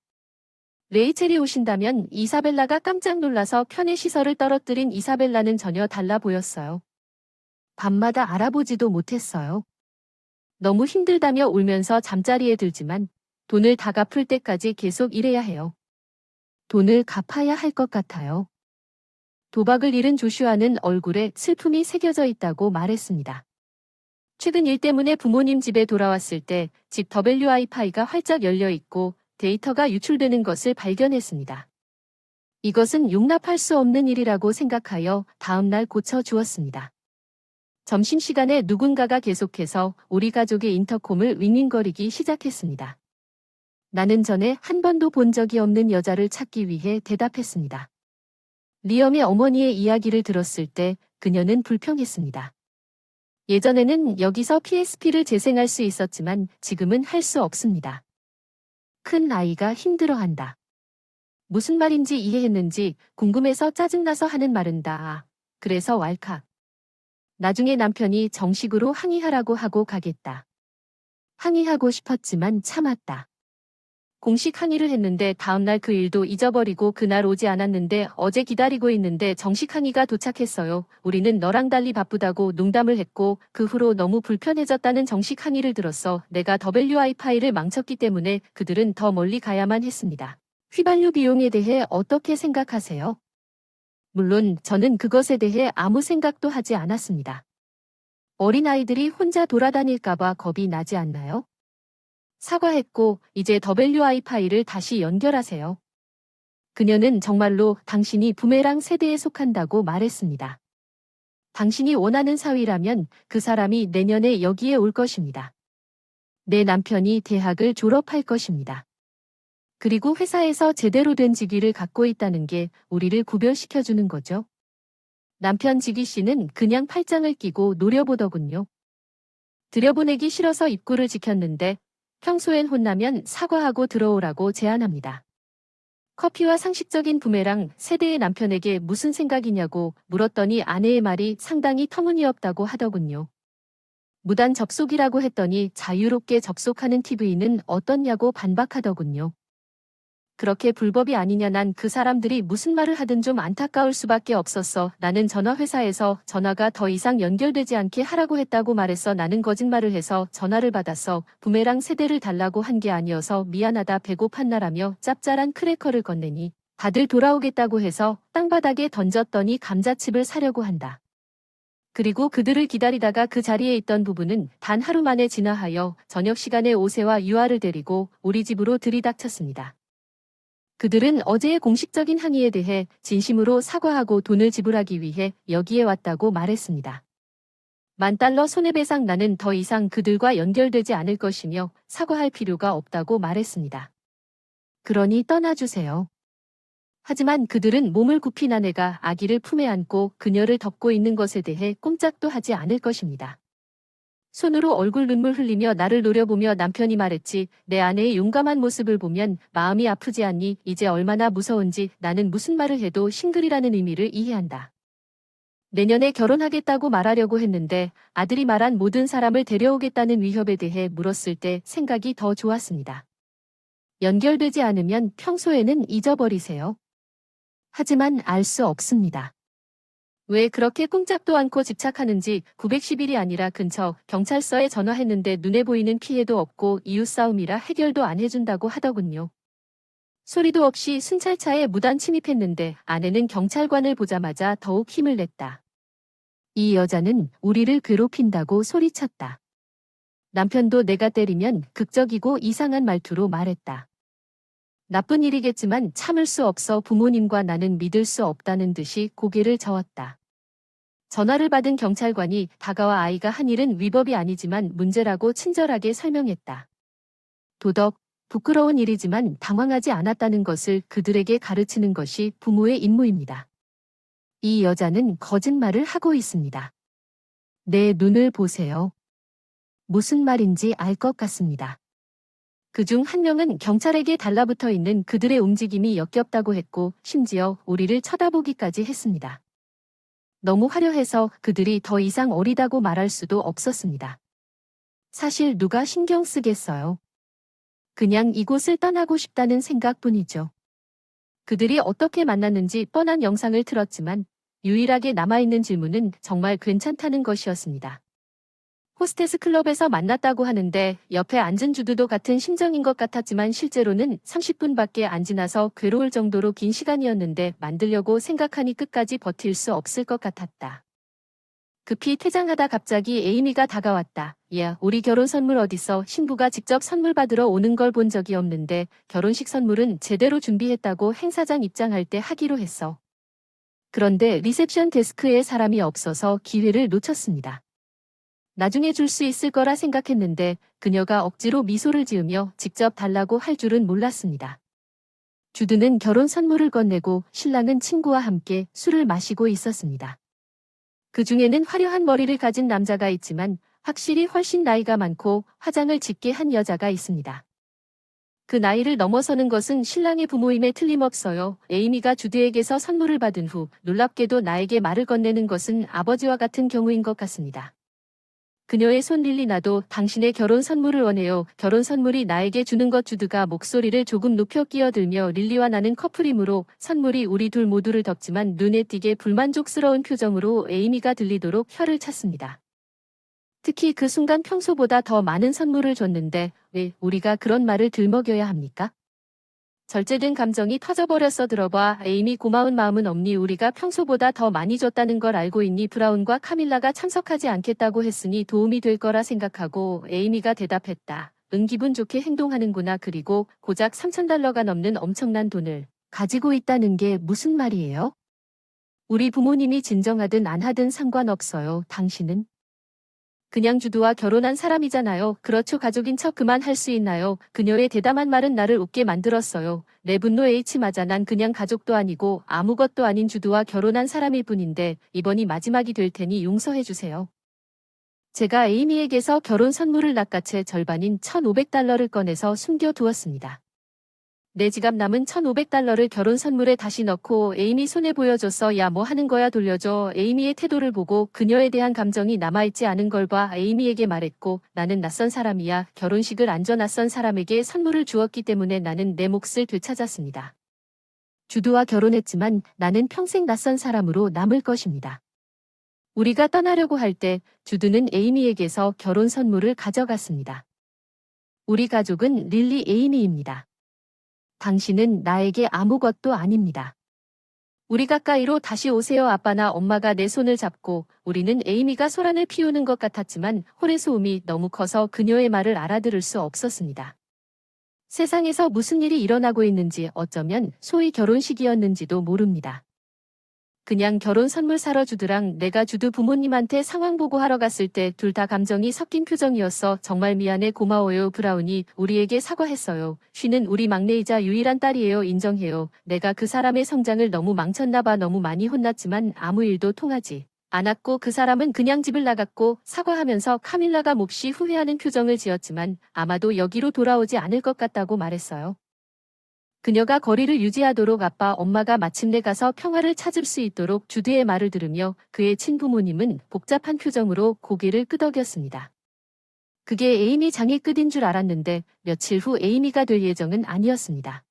[SPEAKER 1] 레이첼이 오신다면. 이사벨라가 깜짝 놀라서 편의 시설을 떨어뜨린 이사벨라는 전혀 달라 보였어요. 밤마다 알아보지도 못했어요. 너무 힘들다며 울면서 잠자리에 들지만 돈을 다 갚을 때까지 계속 일해야 해요. 돈을 갚아야 할 것 같아요. 도박을 잃은 조슈아는 얼굴에 슬픔이 새겨져 있다고 말했습니다. 최근 일 때문에 부모님 집에 돌아왔을 때 집 WiFi가 활짝 열려 있고 데이터가 유출되는 것을 발견했습니다. 이것은 용납할 수 없는 일이라고 생각하여 다음날 고쳐주었습니다. 점심시간에 누군가가 계속해서 우리 가족의 인터콤을 윙윙거리기 시작했습니다. 나는 전에 한 번도 본 적이 없는 여자를 찾기 위해 대답했습니다. 리엄의 어머니의 이야기를 들었을 때 그녀는 불평했습니다. 예전에는 여기서 PSP를 재생할 수 있었지만 지금은 할 수 없습니다. 큰 아이가 힘들어한다. 무슨 말인지 이해했는지 궁금해서 짜증나서 하는 말은 다. 그래서 왈칵. 나중에 남편이 정식으로 항의하라고 하고 가겠다. 항의하고 싶었지만 참았다. 공식 항의를 했는데 다음날 그 일도 잊어버리고 그날 오지 않았는데 어제 기다리고 있는데 정식 항의가 도착했어요. 우리는 너랑 달리 바쁘다고 농담을 했고 그 후로 너무 불편해졌다는 정식 항의를 들었어. 내가 WiFi를 망쳤기 때문에 그들은 더 멀리 가야만 했습니다. 휘발유 비용에 대해 어떻게 생각하세요? 물론 저는 그것에 대해 아무 생각도 하지 않았습니다. 어린아이들이 혼자 돌아다닐까봐 겁이 나지 않나요? 사과했고 이제 WI 파일을 다시 연결하세요. 그녀는 정말로 당신이 부메랑 세대에 속한다고 말했습니다. 당신이 원하는 사위라면 그 사람이 내년에 여기에 올 것입니다. 내 남편이 대학을 졸업할 것입니다. 그리고 회사에서 제대로 된 직위를 갖고 있다는 게 우리를 구별시켜주는 거죠. 남편 지기 씨는 그냥 팔짱을 끼고 노려보더군요. 들여보내기 싫어서 입구를 지켰는데 평소엔 혼나면 사과하고 들어오라고 제안합니다. 커피와 상식적인 부메랑 세대의 남편에게 무슨 생각이냐고 물었더니 아내의 말이 상당히 터무니없다고 하더군요. 무단 접속이라고 했더니 자유롭게 접속하는 TV는 어떻냐고 반박하더군요. 그렇게 불법이 아니냐. 난 그 사람들이 무슨 말을 하든 좀 안타까울 수밖에 없었어. 나는 전화회사에서 전화가 더 이상 연결되지 않게 하라고 했다고 말했어. 나는 거짓말을 해서 전화를 받았어. 부메랑 세대를 달라고 한 게 아니어서 미안하다. 배고팠나라며 짭짤한 크래커를 건네니 다들 돌아오겠다고 해서 땅바닥에 던졌더니 감자칩을 사려고 한다. 그리고 그들을 기다리다가 그 자리에 있던 부부는 단 하루 만에 진화하여 저녁 시간에 오세와 유아를 데리고 우리 집으로 들이닥쳤습니다. 그들은 어제의 공식적인 항의에 대해 진심으로 사과하고 돈을 지불하기 위해 여기에 왔다고 말했습니다. $10,000 손해배상. 나는 더 이상 그들과 연결되지 않을 것이며 사과할 필요가 없다고 말했습니다. 그러니 떠나주세요. 하지만 그들은 몸을 굽힌 아내가 아기를 품에 안고 그녀를 덮고 있는 것에 대해 꼼짝도 하지 않을 것입니다. 손으로 얼굴 눈물 흘리며 나를 노려보며 남편이 말했지. 내 아내의 용감한 모습을 보면 마음이 아프지 않니? 이제 얼마나 무서운지. 나는 무슨 말을 해도 싱글이라는 의미를 이해한다. 내년에 결혼하겠다고 말하려고 했는데 아들이 말한 모든 사람을 데려오겠다는 위협에 대해 물었을 때 생각이 더 좋았습니다. 연결되지 않으면 평소에는 잊어버리세요. 하지만 알 수 없습니다. 왜 그렇게 꼼짝도 않고 집착하는지. 910일이 아니라 근처 경찰서에 전화했는데 눈에 보이는 피해도 없고 이웃싸움이라 해결도 안 해준다고 하더군요. 소리도 없이 순찰차에 무단 침입했는데 아내는 경찰관을 보자마자 더욱 힘을 냈다. 이 여자는 우리를 괴롭힌다고 소리쳤다. 남편도 내가 때리면 극적이고 이상한 말투로 말했다. 나쁜 일이겠지만 참을 수 없어 부모님과 나는 믿을 수 없다는 듯이 고개를 저었다. 전화를 받은 경찰관이 다가와 아이가 한 일은 위법이 아니지만 문제라고 친절하게 설명했다. 도덕, 부끄러운 일이지만 당황하지 않았다는 것을 그들에게 가르치는 것이 부모의 임무입니다. 이 여자는 거짓말을 하고 있습니다. 내 눈을 보세요. 무슨 말인지 알 것 같습니다. 그중 한 명은 경찰에게 달라붙어 있는 그들의 움직임이 역겹다고 했고 심지어 우리를 쳐다보기까지 했습니다. 너무 화려해서 그들이 더 이상 어리다고 말할 수도 없었습니다. 사실 누가 신경 쓰겠어요. 그냥 이곳을 떠나고 싶다는 생각뿐이죠. 그들이 어떻게 만났는지 뻔한 영상을 틀었지만 유일하게 남아있는 질문은 정말 괜찮다는 것이었습니다. 호스테스 클럽에서 만났다고 하는데 옆에 앉은 주드도 같은 심정인 것 같았지만 실제로는 30분밖에 안 지나서 괴로울 정도로 긴 시간이었는데 만들려고 생각하니 끝까지 버틸 수 없을 것 같았다. 급히 퇴장하다 갑자기 에이미가 다가왔다. 야, 우리 결혼 선물 어딨어? 신부가 직접 선물 받으러 오는 걸 본 적이 없는데 결혼식 선물은 제대로 준비했다고 행사장 입장할 때 하기로 했어. 그런데 리셉션 데스크에 사람이 없어서 기회를 놓쳤습니다. 나중에 줄 수 있을 거라 생각했는데 그녀가 억지로 미소를 지으며 직접 달라고 할 줄은 몰랐습니다. 주드는 결혼 선물을 건네고 신랑은 친구와 함께 술을 마시고 있었습니다. 그 중에는 화려한 머리를 가진 남자가 있지만 확실히 훨씬 나이가 많고 화장을 짙게 한 여자가 있습니다. 그 나이를 넘어서는 것은 신랑의 부모임에 틀림없어요. 에이미가 주드에게서 선물을 받은 후 놀랍게도 나에게 말을 건네는 것은 아버지와 같은 경우인 것 같습니다. 그녀의 손 릴리 나도 당신의 결혼 선물을 원해요. 결혼 선물이 나에게 주는 것. 주드가 목소리를 조금 높여 끼어들며 릴리와 나는 커플이므로 선물이 우리 둘 모두를 덮지만 눈에 띄게 불만족스러운 표정으로 에이미가 들리도록 혀를 찼습니다. 특히 그 순간 평소보다 더 많은 선물을 줬는데 왜 우리가 그런 말을 들먹여야 합니까? 절제된 감정이 터져버렸어. 들어봐. 에이미 고마운 마음은 없니? 우리가 평소보다 더 많이 줬다는 걸 알고 있니? 브라운과 카밀라가 참석하지 않겠다고 했으니 도움이 될 거라 생각하고 에이미가 대답했다. 응 기분 좋게 행동하는구나. 그리고 고작 $3,000가 넘는 엄청난 돈을 가지고 있다는 게 무슨 말이에요? 우리 부모님이 진정하든 안 하든 상관없어요. 당신은 그냥 주두와 결혼한 사람이잖아요. 그렇죠. 가족인 척 그만 할 수 있나요? 그녀의 대담한 말은 나를 웃게 만들었어요. 내 분노에 H 맞아. 난 그냥 가족도 아니고 아무것도 아닌 주두와 결혼한 사람일 뿐인데 이번이 마지막이 될 테니 용서해 주세요. 제가 에이미에게서 결혼 선물을 낚아채 절반인 $1,500를 꺼내서 숨겨두었습니다. 내 지갑 남은 $1,500를 결혼 선물에 다시 넣고 에이미 손에 보여줬어. 야, 뭐 하는 거야? 돌려줘. 에이미의 태도를 보고 그녀에 대한 감정이 남아있지 않은 걸 봐 에이미에게 말했고, 나는 낯선 사람이야. 결혼식을 안줘. 낯선 사람에게 선물을 주었기 때문에 나는 내 몫을 되찾았습니다. 주두와 결혼했지만 나는 평생 낯선 사람으로 남을 것입니다. 우리가 떠나려고 할 때 주두는 에이미에게서 결혼 선물을 가져갔습니다. 우리 가족은 릴리 에이미입니다. 당신은 나에게 아무것도 아닙니다. 우리 가까이로 다시 오세요. 아빠나 엄마가 내 손을 잡고 우리는 에이미가 소란을 피우는 것 같았지만 홀의 소음이 너무 커서 그녀의 말을 알아들을 수 없었습니다. 세상에서 무슨 일이 일어나고 있는지 어쩌면 소희 결혼식이었는지도 모릅니다. 그냥 결혼 선물 사러 주두랑 내가 주두 부모님한테 상황 보고하러 갔을 때 둘 다 감정이 섞인 표정이었어. 정말 미안해. 고마워요. 브라운이 우리에게 사과했어요. 쉬는 우리 막내이자 유일한 딸이에요. 인정해요. 내가 그 사람의 성장을 너무 망쳤나 봐. 너무 많이 혼났지만 아무 일도 통하지 않았고 그 사람은 그냥 집을 나갔고 사과하면서 카밀라가 몹시 후회하는 표정을 지었지만 아마도 여기로 돌아오지 않을 것 같다고 말했어요. 그녀가 거리를 유지하도록 아빠 엄마가 마침내 가서 평화를 찾을 수 있도록 주드의 말을 들으며 그의 친부모님은 복잡한 표정으로 고개를 끄덕였습니다. 그게 에이미 장의 끝인 줄 알았는데 며칠 후 에이미가 될 예정은 아니었습니다.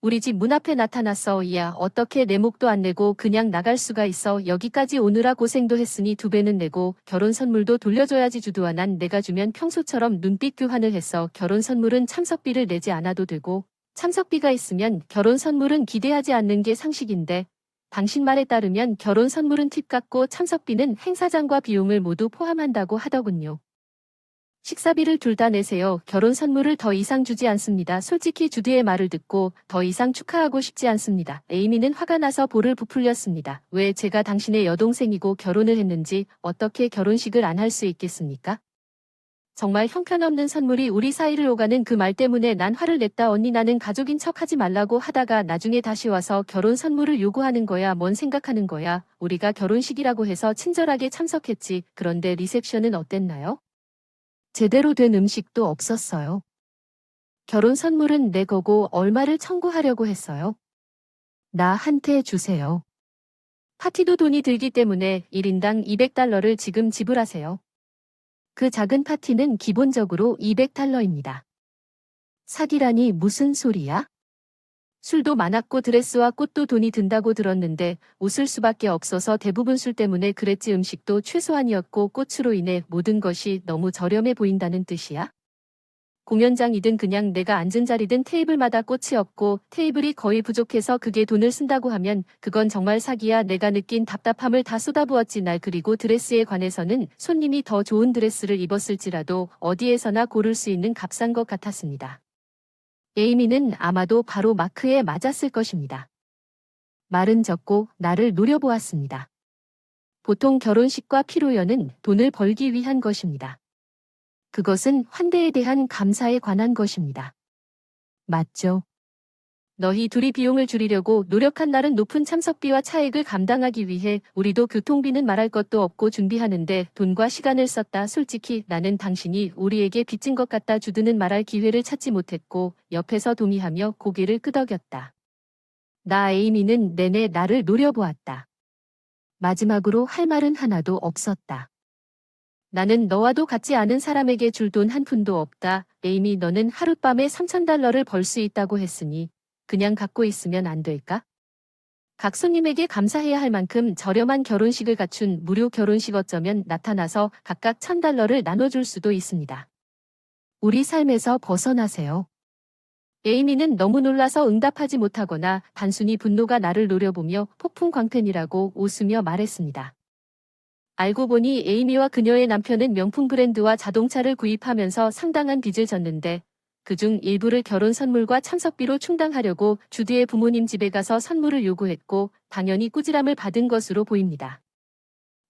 [SPEAKER 1] 우리 집 문 앞에 나타났어. 야, 어떻게 내 목도 안 내고 그냥 나갈 수가 있어. 여기까지 오느라 고생도 했으니 2배는 내고 결혼 선물도 돌려줘야지. 주두와 난 내가 주면 평소처럼 눈빛 교환을 했어. 결혼 선물은 참석비를 내지 않아도 되고 참석비가 있으면 결혼 선물은 기대하지 않는 게 상식인데 당신 말에 따르면 결혼 선물은 팁 같고 참석비는 행사장과 비용을 모두 포함한다고 하더군요. 식사비를 둘 다 내세요. 결혼 선물을 더 이상 주지 않습니다. 솔직히 주디의 말을 듣고 더 이상 축하하고 싶지 않습니다. 에이미는 화가 나서 볼을 부풀렸습니다. 왜 제가 당신의 여동생이고 결혼을 했는지 어떻게 결혼식을 안 할 수 있겠습니까? 정말 형편없는 선물이 우리 사이를 오가는 그 말 때문에 난 화를 냈다. 언니 나는 가족인 척 하지 말라고 하다가 나중에 다시 와서 결혼 선물을 요구하는 거야. 뭔 생각하는 거야. 우리가 결혼식이라고 해서 친절하게 참석했지. 그런데 리셉션은 어땠나요? 제대로 된 음식도 없었어요. 결혼 선물은 내 거고 얼마를 청구하려고 했어요? 나한테 주세요. 파티도 돈이 들기 때문에 1인당 $200를 지금 지불하세요. 그 작은 파티는 기본적으로 $200입니다. 사기라니 무슨 소리야? 술도 많았고 드레스와 꽃도 돈이 든다고 들었는데 웃을 수밖에 없어서 대부분 술 때문에 그랬지. 음식도 최소한이었고 꽃으로 인해 모든 것이 너무 저렴해 보인다는 뜻이야? 공연장이든 그냥 내가 앉은 자리든 테이블마다 꽃이 없고 테이블이 거의 부족해서 그게 돈을 쓴다고 하면 그건 정말 사기야. 내가 느낀 답답함을 다 쏟아부었지. 날 그리고 드레스에 관해서는 손님이 더 좋은 드레스를 입었을지라도 어디에서나 고를 수 있는 값싼 것 같았습니다. 에이미는 아마도 바로 마크에 맞았을 것입니다. 말은 적고 나를 노려보았습니다. 보통 결혼식과 피로연은 돈을 벌기 위한 것입니다. 그것은 환대에 대한 감사에 관한 것입니다. 맞죠? 너희 둘이 비용을 줄이려고 노력한 날은 높은 참석비와 차액을 감당하기 위해 우리도 교통비는 말할 것도 없고 준비하는데 돈과 시간을 썼다. 솔직히 나는 당신이 우리에게 빚진 것 같다. 주드는 말할 기회를 찾지 못했고 옆에서 동의하며 고개를 끄덕였다. 나 에이미는 내내 나를 노려보았다. 마지막으로 할 말은 하나도 없었다. 나는 너와도 같지 않은 사람에게 줄 돈 한 푼도 없다. 에이미 너는 하룻밤에 $3,000를 벌 수 있다고 했으니 그냥 갖고 있으면 안 될까? 각 손님에게 감사해야 할 만큼 저렴한 결혼식을 갖춘 무료 결혼식 어쩌면 나타나서 각각 $1,000를 나눠줄 수도 있습니다. 우리 삶에서 벗어나세요. 에이미는 너무 놀라서 응답하지 못하거나 단순히 분노가 나를 노려보며 폭풍 광팬이라고 웃으며 말했습니다. 알고 보니 에이미와 그녀의 남편은 명품 브랜드와 자동차를 구입하면서 상당한 빚을 졌는데 그중 일부를 결혼 선물과 참석비로 충당하려고 주디의 부모님 집에 가서 선물을 요구했고 당연히 꾸지람을 받은 것으로 보입니다.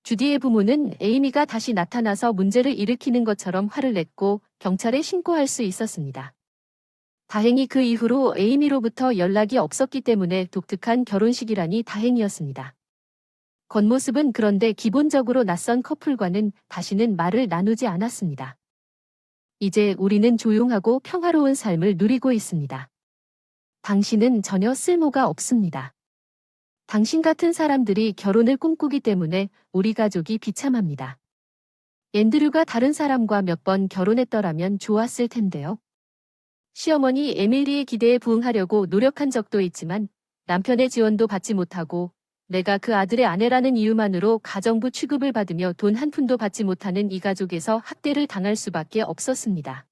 [SPEAKER 1] 주디의 부모는 에이미가 다시 나타나서 문제를 일으키는 것처럼 화를 냈고 경찰에 신고할 수 있었습니다. 다행히 그 이후로 에이미로부터 연락이 없었기 때문에 독특한 결혼식이라니 다행이었습니다. 겉모습은 그런데 기본적으로 낯선 커플과는 다시는 말을 나누지 않았습니다. 이제 우리는 조용하고 평화로운 삶을 누리고 있습니다. 당신은 전혀 쓸모가 없습니다. 당신 같은 사람들이 결혼을 꿈꾸기 때문에 우리 가족이 비참합니다. 앤드류가 다른 사람과 몇 번 결혼했더라면 좋았을 텐데요. 시어머니 에밀리의 기대에 부응하려고 노력한 적도 있지만 남편의 지원도 받지 못하고 내가 그 아들의 아내라는 이유만으로 가정부 취급을 받으며 돈 한 푼도 받지 못하는 이 가족에서 학대를 당할 수밖에 없었습니다.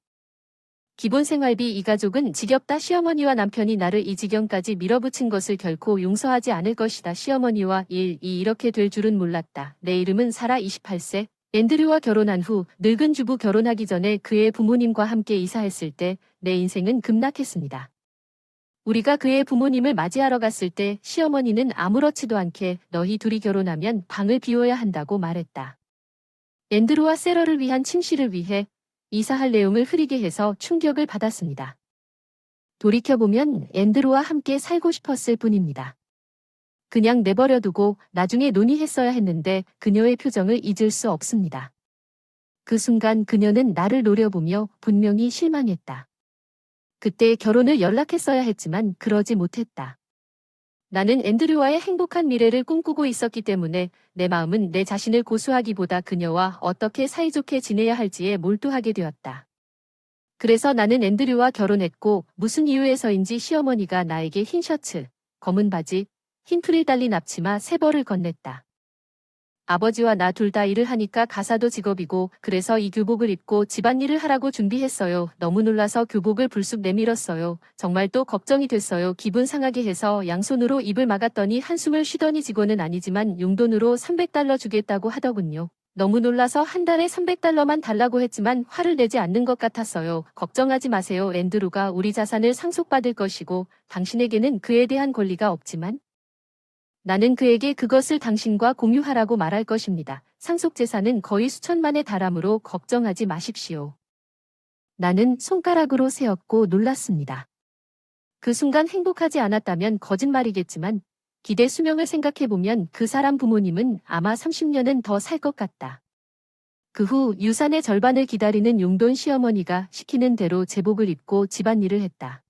[SPEAKER 1] 기본 생활비 이 가족은 지겹다. 시어머니와 남편이 나를 이 지경까지 밀어붙인 것을 결코 용서하지 않을 것이다. 시어머니와 이렇게 될 줄은 몰랐다. 내 이름은 사라 28세. 앤드류와 결혼한 후 늙은 주부 결혼하기 전에 그의 부모님과 함께 이사했을 때 내 인생은 급락했습니다. 우리가 그의 부모님을 맞이하러 갔을 때 시어머니는 아무렇지도 않게 너희 둘이 결혼하면 방을 비워야 한다고 말했다. 앤드류와 세러를 위한 침실을 위해 이사할 내용을 흐리게 해서 충격을 받았습니다. 돌이켜보면 앤드류와 함께 살고 싶었을 뿐입니다. 그냥 내버려두고 나중에 논의했어야 했는데 그녀의 표정을 잊을 수 없습니다. 그 순간 그녀는 나를 노려보며 분명히 실망했다. 그때 결혼을 연락했어야 했지만 그러지 못했다. 나는 앤드류와의 행복한 미래를 꿈꾸고 있었기 때문에 내 마음은 내 자신을 고수하기보다 그녀와 어떻게 사이좋게 지내야 할지에 몰두하게 되었다. 그래서 나는 앤드류와 결혼했고 무슨 이유에서인지 시어머니가 나에게 흰 셔츠, 검은 바지, 흰 프릴 달린 앞치마 3벌을 건넸다. 아버지와 나 둘 다 일을 하니까 가사도 직업이고 그래서 이 교복을 입고 집안일을 하라고 준비했어요. 너무 놀라서 교복을 불쑥 내밀었어요. 정말 또 걱정이 됐어요. 기분 상하게 해서 양손으로 입을 막았더니 한숨을 쉬더니 직원은 아니지만 용돈으로 $300 주겠다고 하더군요. 너무 놀라서 한 달에 $300만 달라고 했지만 화를 내지 않는 것 같았어요. 걱정하지 마세요. 앤드루가 우리 자산을 상속받을 것이고 당신에게는 그에 대한 권리가 없지만 나는 그에게 그것을 당신과 공유하라고 말할 것입니다. 상속재산은 거의 수천만에 달하므로 걱정하지 마십시오. 나는 손가락으로 세었고 놀랐습니다. 그 순간 행복하지 않았다면 거짓말이겠지만 기대 수명을 생각해보면 그 사람 부모님은 아마 30년은 더 살 것 같다. 그 후 유산의 절반을 기다리는 용돈 시어머니가 시키는 대로 제복을 입고 집안일을 했다.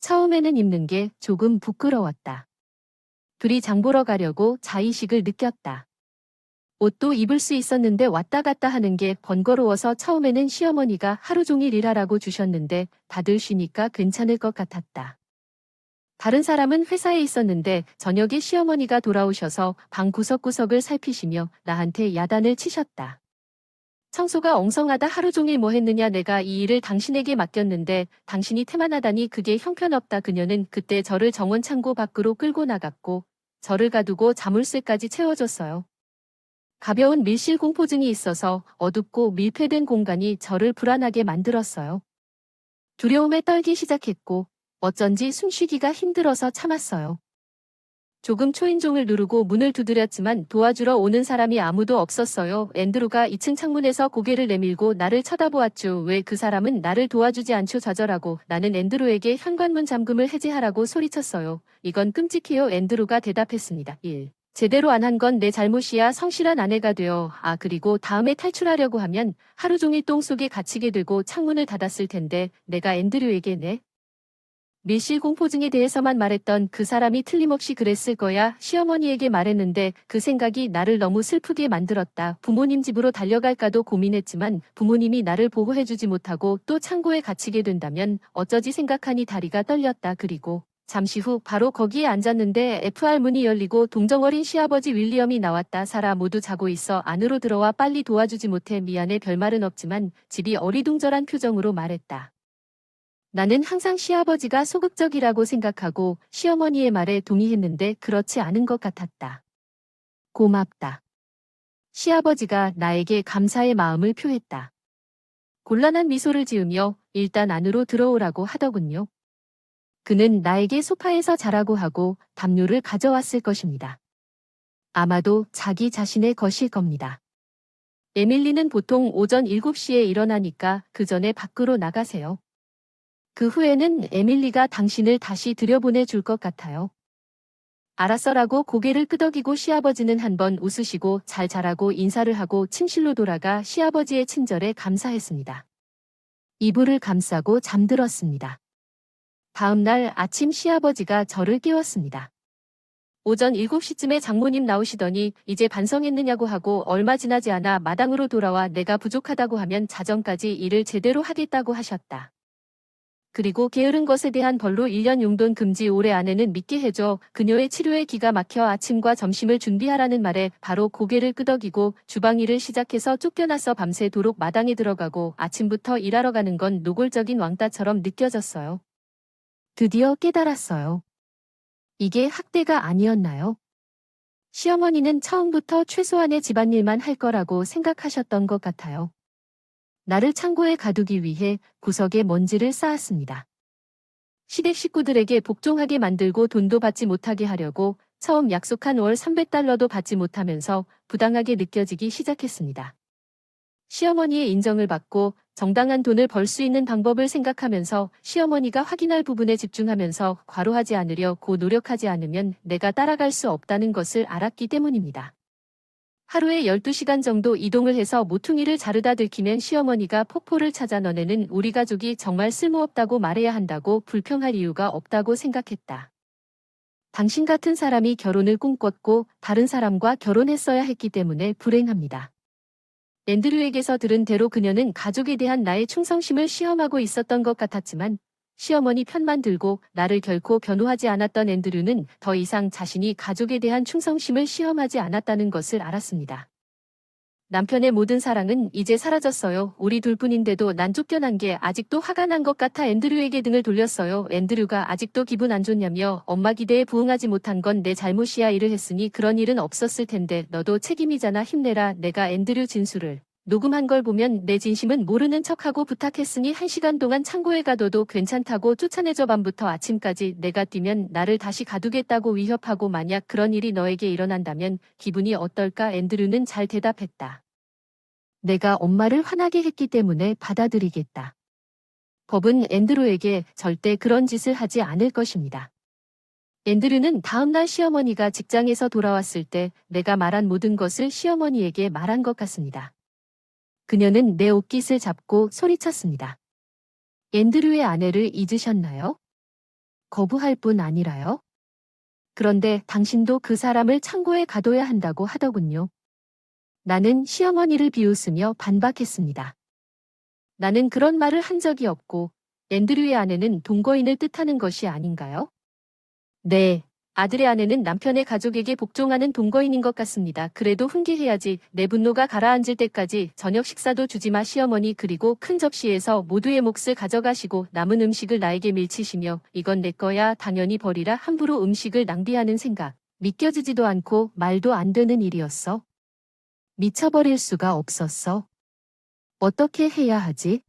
[SPEAKER 1] 처음에는 입는 게 조금 부끄러웠다. 둘이 장보러 가려고 자의식을 느꼈다. 옷도 입을 수 있었는데 왔다 갔다 하는 게 번거로워서 처음에는 시어머니가 하루 종일 일하라고 주셨는데 다들 쉬니까 괜찮을 것 같았다. 다른 사람은 회사에 있었는데 저녁에 시어머니가 돌아오셔서 방 구석구석을 살피시며 나한테 야단을 치셨다. 청소가 엉성하다. 하루 종일 뭐 했느냐. 내가 이 일을 당신에게 맡겼는데 당신이 태만하다니 그게 형편없다. 그녀는 그때 저를 정원 창고 밖으로 끌고 나갔고 저를 가두고 자물쇠까지 채워줬어요. 가벼운 밀실 공포증이 있어서 어둡고 밀폐된 공간이 저를 불안하게 만들었어요. 두려움에 떨기 시작했고 어쩐지 숨쉬기가 힘들어서 참았어요. 조금 초인종을 누르고 문을 두드렸지만 도와주러 오는 사람이 아무도 없었어요. 앤드루가 2층 창문에서 고개를 내밀고 나를 쳐다보았죠. 왜 그 사람은 나를 도와주지 않죠. 좌절하고 나는 앤드루에게 현관문 잠금을 해제하라고 소리쳤어요. 이건 끔찍해요. 앤드루가 대답했습니다. 1. 제대로 안 한 건 내 잘못이야. 성실한 아내가 되어. 그리고 다음에 탈출하려고 하면 하루 종일 똥 속에 갇히게 되고 창문을 닫았을 텐데 내가 앤드류에게 밀실 공포증에 대해서만 말했던 그 사람이 틀림없이 그랬을 거야. 시어머니에게 말했는데 그 생각이 나를 너무 슬프게 만들었다. 부모님 집으로 달려갈까도 고민했지만 부모님이 나를 보호해주지 못하고 또 창고에 갇히게 된다면 어쩌지 생각하니 다리가 떨렸다. 그리고 잠시 후 바로 거기에 앉았는데 FR 문이 열리고 동정어린 시아버지 윌리엄이 나왔다. 사라 모두 자고 있어. 안으로 들어와. 빨리 도와주지 못해. 미안해. 별말은 없지만 집이 어리둥절한 표정으로 말했다. 나는 항상 시아버지가 소극적이라고 생각하고 시어머니의 말에 동의했는데 그렇지 않은 것 같았다. 고맙다. 시아버지가 나에게 감사의 마음을 표했다. 곤란한 미소를 지으며 일단 안으로 들어오라고 하더군요. 그는 나에게 소파에서 자라고 하고 담요를 가져왔을 것입니다. 아마도 자기 자신의 것일 겁니다. 에밀리는 보통 오전 7시에 일어나니까 그 전에 밖으로 나가세요. 그 후에는 에밀리가 당신을 다시 들여보내 줄 것 같아요. 알았어라고 고개를 끄덕이고 시아버지는 한번 웃으시고 잘 자라고 인사를 하고 침실로 돌아가 시아버지의 친절에 감사했습니다. 이불을 감싸고 잠들었습니다. 다음 날 아침 시아버지가 저를 깨웠습니다. 오전 7시쯤에 장모님 나오시더니 이제 반성했느냐고 하고 얼마 지나지 않아 마당으로 돌아와 내가 부족하다고 하면 자정까지 일을 제대로 하겠다고 하셨다. 그리고 게으른 것에 대한 벌로 1년 용돈 금지 올해 안에는 믿게 해줘. 그녀의 치료에 기가 막혀 아침과 점심을 준비하라는 말에 바로 고개를 끄덕이고 주방 일을 시작해서 쫓겨나서 밤새도록 마당에 들어가고 아침부터 일하러 가는 건 노골적인 왕따처럼 느껴졌어요. 드디어 깨달았어요. 이게 학대가 아니었나요? 시어머니는 처음부터 최소한의 집안일만 할 거라고 생각하셨던 것 같아요. 나를 창고에 가두기 위해 구석에 먼지를 쌓았습니다. 시댁 식구들에게 복종하게 만들고 돈도 받지 못하게 하려고 처음 약속한 월 300달러도 받지 못하면서 부당하게 느껴지기 시작했습니다. 시어머니의 인정을 받고 정당한 돈을 벌 수 있는 방법을 생각하면서 시어머니가 확인할 부분에 집중하면서 과로하지 않으려고 노력하지 않으면 내가 따라갈 수 없다는 것을 알았기 때문입니다. 하루에 12시간 정도 이동을 해서 모퉁이를 자르다 들키면 시어머니가 폭포를 찾아 너네는 우리 가족이 정말 쓸모없다고 말해야 한다고 불평할 이유가 없다고 생각했다. 당신 같은 사람이 결혼을 꿈꿨고 다른 사람과 결혼했어야 했기 때문에 불행합니다. 앤드류에게서 들은 대로 그녀는 가족에 대한 나의 충성심을 시험하고 있었던 것 같았지만 시어머니 편만 들고 나를 결코 변호하지 않았던 앤드류는 더 이상 자신이 가족에 대한 충성심을 시험하지 않았다는 것을 알았습니다. 남편의 모든 사랑은 이제 사라졌어요. 우리 둘뿐인데도 난 쫓겨난 게 아직도 화가 난 것 같아 앤드류에게 등을 돌렸어요. 앤드류가 아직도 기분 안 좋냐며 엄마 기대에 부응하지 못한 건 내 잘못이야. 일을 했으니 그런 일은 없었을 텐데 너도 책임이잖아. 힘내라. 내가 앤드류 진술을 녹음한 걸 보면 내 진심은 모르는 척하고 부탁했으니 1시간 동안 창고에 가둬도 괜찮다고 쫓아내줘. 밤부터 아침까지 내가 뛰면 나를 다시 가두겠다고 위협하고 만약 그런 일이 너에게 일어난다면 기분이 어떨까? 앤드류는 잘 대답했다. 내가 엄마를 화나게 했기 때문에 받아들이겠다. 법은 앤드류에게 절대 그런 짓을 하지 않을 것입니다. 앤드류는 다음날 시어머니가 직장에서 돌아왔을 때 내가 말한 모든 것을 시어머니에게 말한 것 같습니다. 그녀는 내 옷깃을 잡고 소리쳤습니다. 앤드류의 아내를 잊으셨나요? 거부할 뿐 아니라요? 그런데 당신도 그 사람을 창고에 가둬야 한다고 하더군요. 나는 시어머니를 비웃으며 반박했습니다. 나는 그런 말을 한 적이 없고 앤드류의 아내는 동거인을 뜻하는 것이 아닌가요? 네. 아들의 아내는 남편의 가족에게 복종하는 동거인인 것 같습니다. 그래도 훈계해야지. 내 분노가 가라앉을 때까지 저녁 식사도 주지 마. 시어머니 그리고 큰 접시에서 모두의 몫을 가져가시고 남은 음식을 나에게 밀치시며 이건 내 거야. 당연히 버리라. 함부로 음식을 낭비하는 생각. 믿겨지지도 않고 말도 안 되는 일이었어. 미쳐버릴 수가 없었어. 어떻게 해야 하지?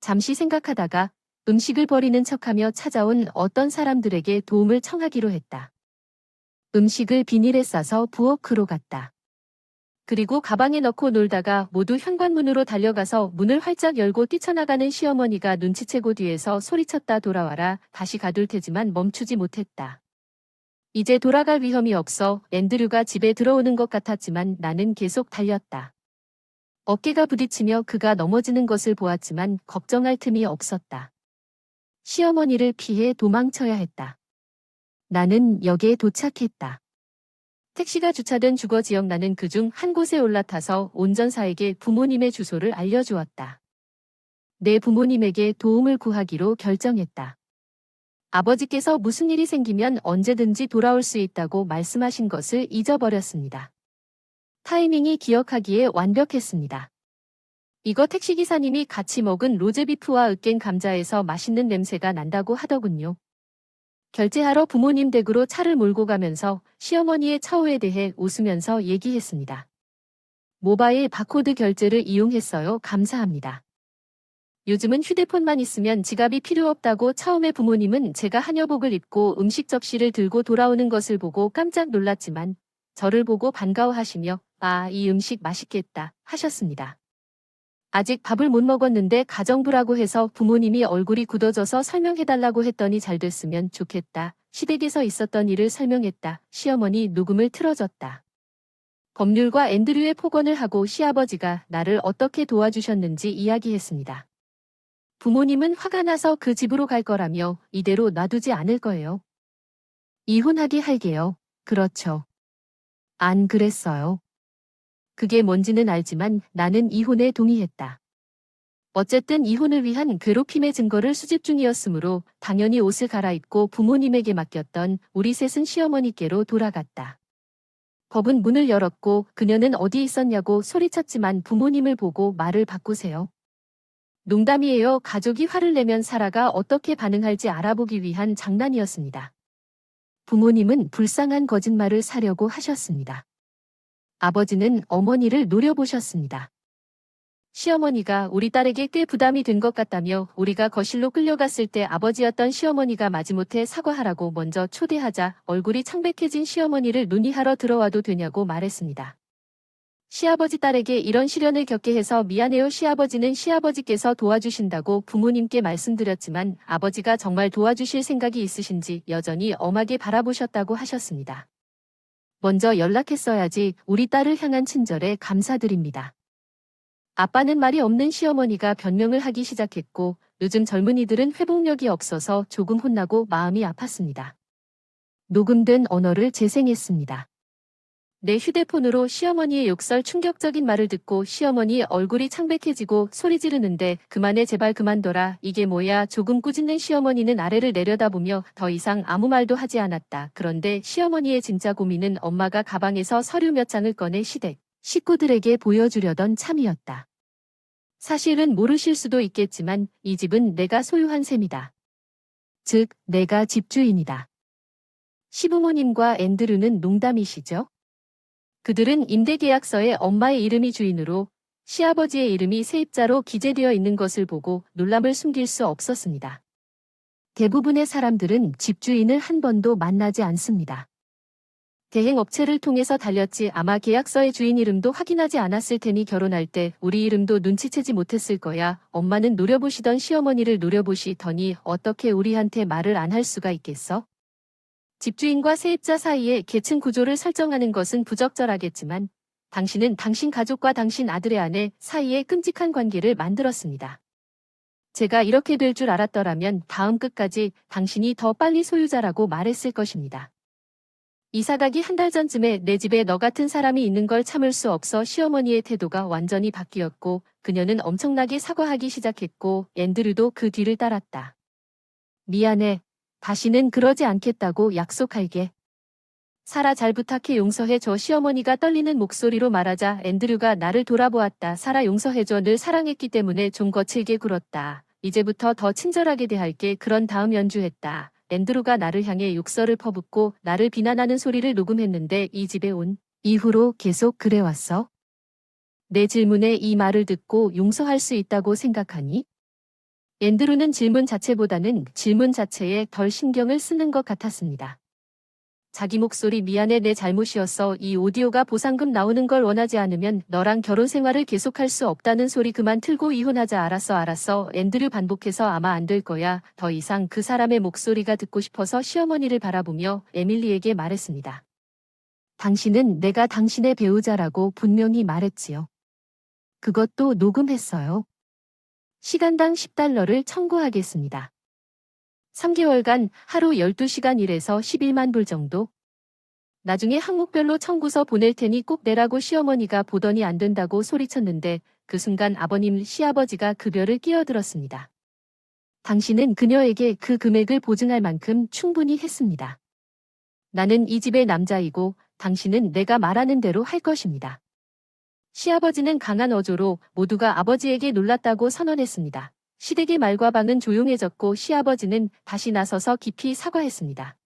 [SPEAKER 1] 잠시 생각하다가 음식을 버리는 척하며 찾아온 어떤 사람들에게 도움을 청하기로 했다. 음식을 비닐에 싸서 부엌으로 갔다. 그리고 가방에 넣고 놀다가 모두 현관문으로 달려가서 문을 활짝 열고 뛰쳐나가는 시어머니가 눈치채고 뒤에서 소리쳤다. 돌아와라. 다시 가둘 테지만 멈추지 못했다. 이제 돌아갈 위험이 없어. 앤드류가 집에 들어오는 것 같았지만 나는 계속 달렸다. 어깨가 부딪히며 그가 넘어지는 것을 보았지만 걱정할 틈이 없었다. 시어머니를 피해 도망쳐야 했다. 나는 역에 도착했다. 택시가 주차된 주거 지역. 나는 그중 한 곳에 올라타서 운전사에게 부모님의 주소를 알려주었다. 내 부모님에게 도움을 구하기로 결정했다. 아버지께서 무슨 일이 생기면 언제든지 돌아올 수 있다고 말씀하신 것을 잊어버렸습니다. 타이밍이 기억하기에 완벽했습니다. 이거 택시기사님이 같이 먹은 로제비프와 으깬 감자에서 맛있는 냄새가 난다고 하더군요. 결제하러 부모님 댁으로 차를 몰고 가면서 시어머니의 처우에 대해 웃으면서 얘기했습니다. 모바일 바코드 결제를 이용했어요. 감사합니다. 요즘은 휴대폰만 있으면 지갑이 필요 없다고 처음에 부모님은 제가 한여복을 입고 음식 접시를 들고 돌아오는 것을 보고 깜짝 놀랐지만 저를 보고 반가워하시며 아, 이 음식 맛있겠다 하셨습니다. 아직 밥을 못 먹었는데 가정부라고 해서 부모님이 얼굴이 굳어져서 설명해달라고 했더니 잘 됐으면 좋겠다. 시댁에서 있었던 일을 설명했다. 시어머니 녹음을 틀어줬다. 법률과 앤드류의 폭언을 하고 시아버지가 나를 어떻게 도와주셨는지 이야기했습니다. 부모님은 화가 나서 그 집으로 갈 거라며 이대로 놔두지 않을 거예요. 이혼하게 할게요. 그렇죠. 안 그랬어요. 그게 뭔지는 알지만 나는 이혼에 동의했다. 어쨌든 이혼을 위한 괴롭힘의 증거를 수집 중이었으므로 당연히 옷을 갈아입고 부모님에게 맡겼던 우리 셋은 시어머니께로 돌아갔다. 법은 문을 열었고 그녀는 어디 있었냐고 소리쳤지만 부모님을 보고 말을 바꾸세요. 농담이에요. 가족이 화를 내면 사라가 어떻게 반응할지 알아보기 위한 장난이었습니다. 부모님은 불쌍한 거짓말을 사려고 하셨습니다. 아버지는 어머니를 노려보셨습니다. 시어머니가 우리 딸에게 꽤 부담이 된 것 같다며 우리가 거실로 끌려갔을 때 아버지였던 시어머니가 마지못해 사과하라고 먼저 초대하자 얼굴이 창백해진 시어머니를 논의하러 들어와도 되냐고 말했습니다. 시아버지 딸에게 이런 시련을 겪게 해서 미안해요. 시아버지는 시아버지께서 도와주신다고 부모님께 말씀드렸지만 아버지가 정말 도와주실 생각이 있으신지 여전히 엄하게 바라보셨다고 하셨습니다. 먼저 연락했어야지. 우리 딸을 향한 친절에 감사드립니다. 아빠는 말이 없는 시어머니가 변명을 하기 시작했고 요즘 젊은이들은 회복력이 없어서 조금 혼나고 마음이 아팠습니다. 녹음된 언어를 재생했습니다. 내 휴대폰으로 시어머니의 욕설 충격적인 말을 듣고 시어머니 얼굴이 창백해지고 소리 지르는데 그만해 제발 그만둬라. 이게 뭐야. 조금 꾸짖는 시어머니는 아래를 내려다보며 더 이상 아무 말도 하지 않았다. 그런데 시어머니의 진짜 고민은 엄마가 가방에서 서류 몇 장을 꺼내 시댁 식구들에게 보여주려던 참이었다. 사실은 모르실 수도 있겠지만 이 집은 내가 소유한 셈이다. 즉, 내가 집주인이다. 시부모님과 앤드류는 농담이시죠? 그들은 임대계약서에 엄마의 이름이 주인으로 시아버지의 이름이 세입자로 기재되어 있는 것을 보고 놀람을 숨길 수 없었습니다. 대부분의 사람들은 집주인을 한 번도 만나지 않습니다. 대행업체를 통해서 달렸지 아마 계약서의 주인 이름도 확인하지 않았을 테니 결혼할 때 우리 이름도 눈치채지 못했을 거야. 엄마는 노려보시던 시어머니를 노려보시더니 어떻게 우리한테 말을 안 할 수가 있겠어? 집주인과 세입자 사이에 계층 구조를 설정하는 것은 부적절하겠지만 당신은 당신 가족과 당신 아들의 아내 사이에 끔찍한 관계를 만들었습니다. 제가 이렇게 될 줄 알았더라면 다음 끝까지 당신이 더 빨리 소유자라고 말했을 것입니다. 이사가기 한 달 전쯤에 내 집에 너 같은 사람이 있는 걸 참을 수 없어 시어머니의 태도가 완전히 바뀌었고 그녀는 엄청나게 사과하기 시작했고 앤드류도 그 뒤를 따랐다. 미안해. 다시는 그러지 않겠다고 약속할게. 사라 잘 부탁해 용서해줘. 시어머니가 떨리는 목소리로 말하자 앤드류가 나를 돌아보았다. 사라 용서해줘. 늘 사랑했기 때문에 좀 거칠게 굴었다. 이제부터 더 친절하게 대할게. 그런 다음 연주했다. 앤드류가 나를 향해 욕설을 퍼붓고 나를 비난하는 소리를 녹음했는데 이 집에 온 이후로 계속 그래왔어? 내 질문에 이 말을 듣고 용서할 수 있다고 생각하니? 앤드류는 질문 자체보다는 질문 자체에 덜 신경을 쓰는 것 같았습니다. 자기 목소리 미안해 내 잘못이었어. 이 오디오가 보상금 나오는 걸 원하지 않으면 너랑 결혼 생활을 계속할 수 없다는 소리 그만 틀고 이혼하자. 알았어. 앤드류 반복해서 아마 안 될 거야. 더 이상 그 사람의 목소리가 듣고 싶어서 시어머니를 바라보며 에밀리에게 말했습니다. 당신은 내가 당신의 배우자라고 분명히 말했지요. 그것도 녹음했어요. 시간당 $10를 청구하겠습니다. 3개월간 하루 12시간 일해서 11만 불 정도? 나중에 항목별로 청구서 보낼 테니 꼭 내라고 시어머니가 보더니 안 된다고 소리쳤는데 그 순간 아버님 시아버지가 급여를 끼어들었습니다. 당신은 그녀에게 그 금액을 보증할 만큼 충분히 했습니다. 나는 이 집의 남자이고 당신은 내가 말하는 대로 할 것입니다. 시아버지는 강한 어조로 모두가 아버지에게 놀랐다고 선언했습니다. 시댁의 말과 방은 조용해졌고 시아버지는 다시 나서서 깊이 사과했습니다.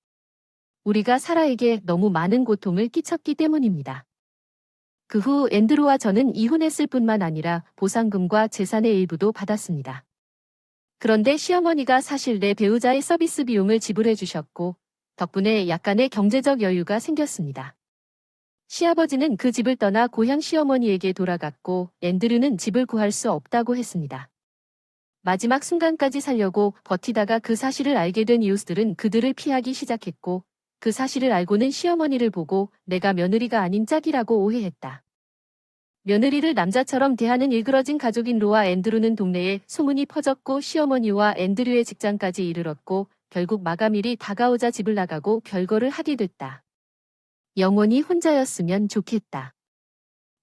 [SPEAKER 1] 우리가 사라에게 너무 많은 고통을 끼쳤기 때문입니다. 그 후 앤드루와 저는 이혼했을 뿐만 아니라 보상금과 재산의 일부도 받았습니다. 그런데 시어머니가 사실 내 배우자의 서비스 비용을 지불해 주셨고, 덕분에 약간의 경제적 여유가 생겼습니다. 시아버지는 그 집을 떠나 고향 시어머니에게 돌아갔고, 앤드류는 집을 구할 수 없다고 했습니다. 마지막 순간까지 살려고 버티다가 그 사실을 알게 된 이웃들은 그들을 피하기 시작했고, 그 사실을 알고는 시어머니를 보고 내가 며느리가 아닌 짝이라고 오해했다. 며느리를 남자처럼 대하는 일그러진 가족인 로와 앤드루는 동네에 소문이 퍼졌고 시어머니와 앤드류의 직장까지 이르렀고 결국 마감일이 다가오자 집을 나가고 별거를 하게 됐다. 영원히 혼자였으면 좋겠다.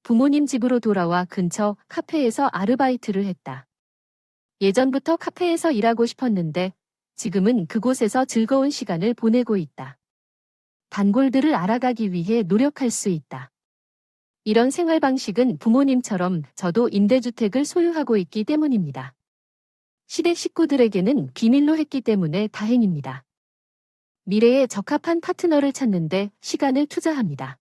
[SPEAKER 1] 부모님 집으로 돌아와 근처 카페에서 아르바이트를 했다. 예전부터 카페에서 일하고 싶었는데 지금은 그곳에서 즐거운 시간을 보내고 있다. 단골들을 알아가기 위해 노력할 수 있다. 이런 생활 방식은 부모님처럼 저도 임대주택을 소유하고 있기 때문입니다. 시댁 식구들에게는 비밀로 했기 때문에 다행입니다. 미래에 적합한 파트너를 찾는데 시간을 투자합니다.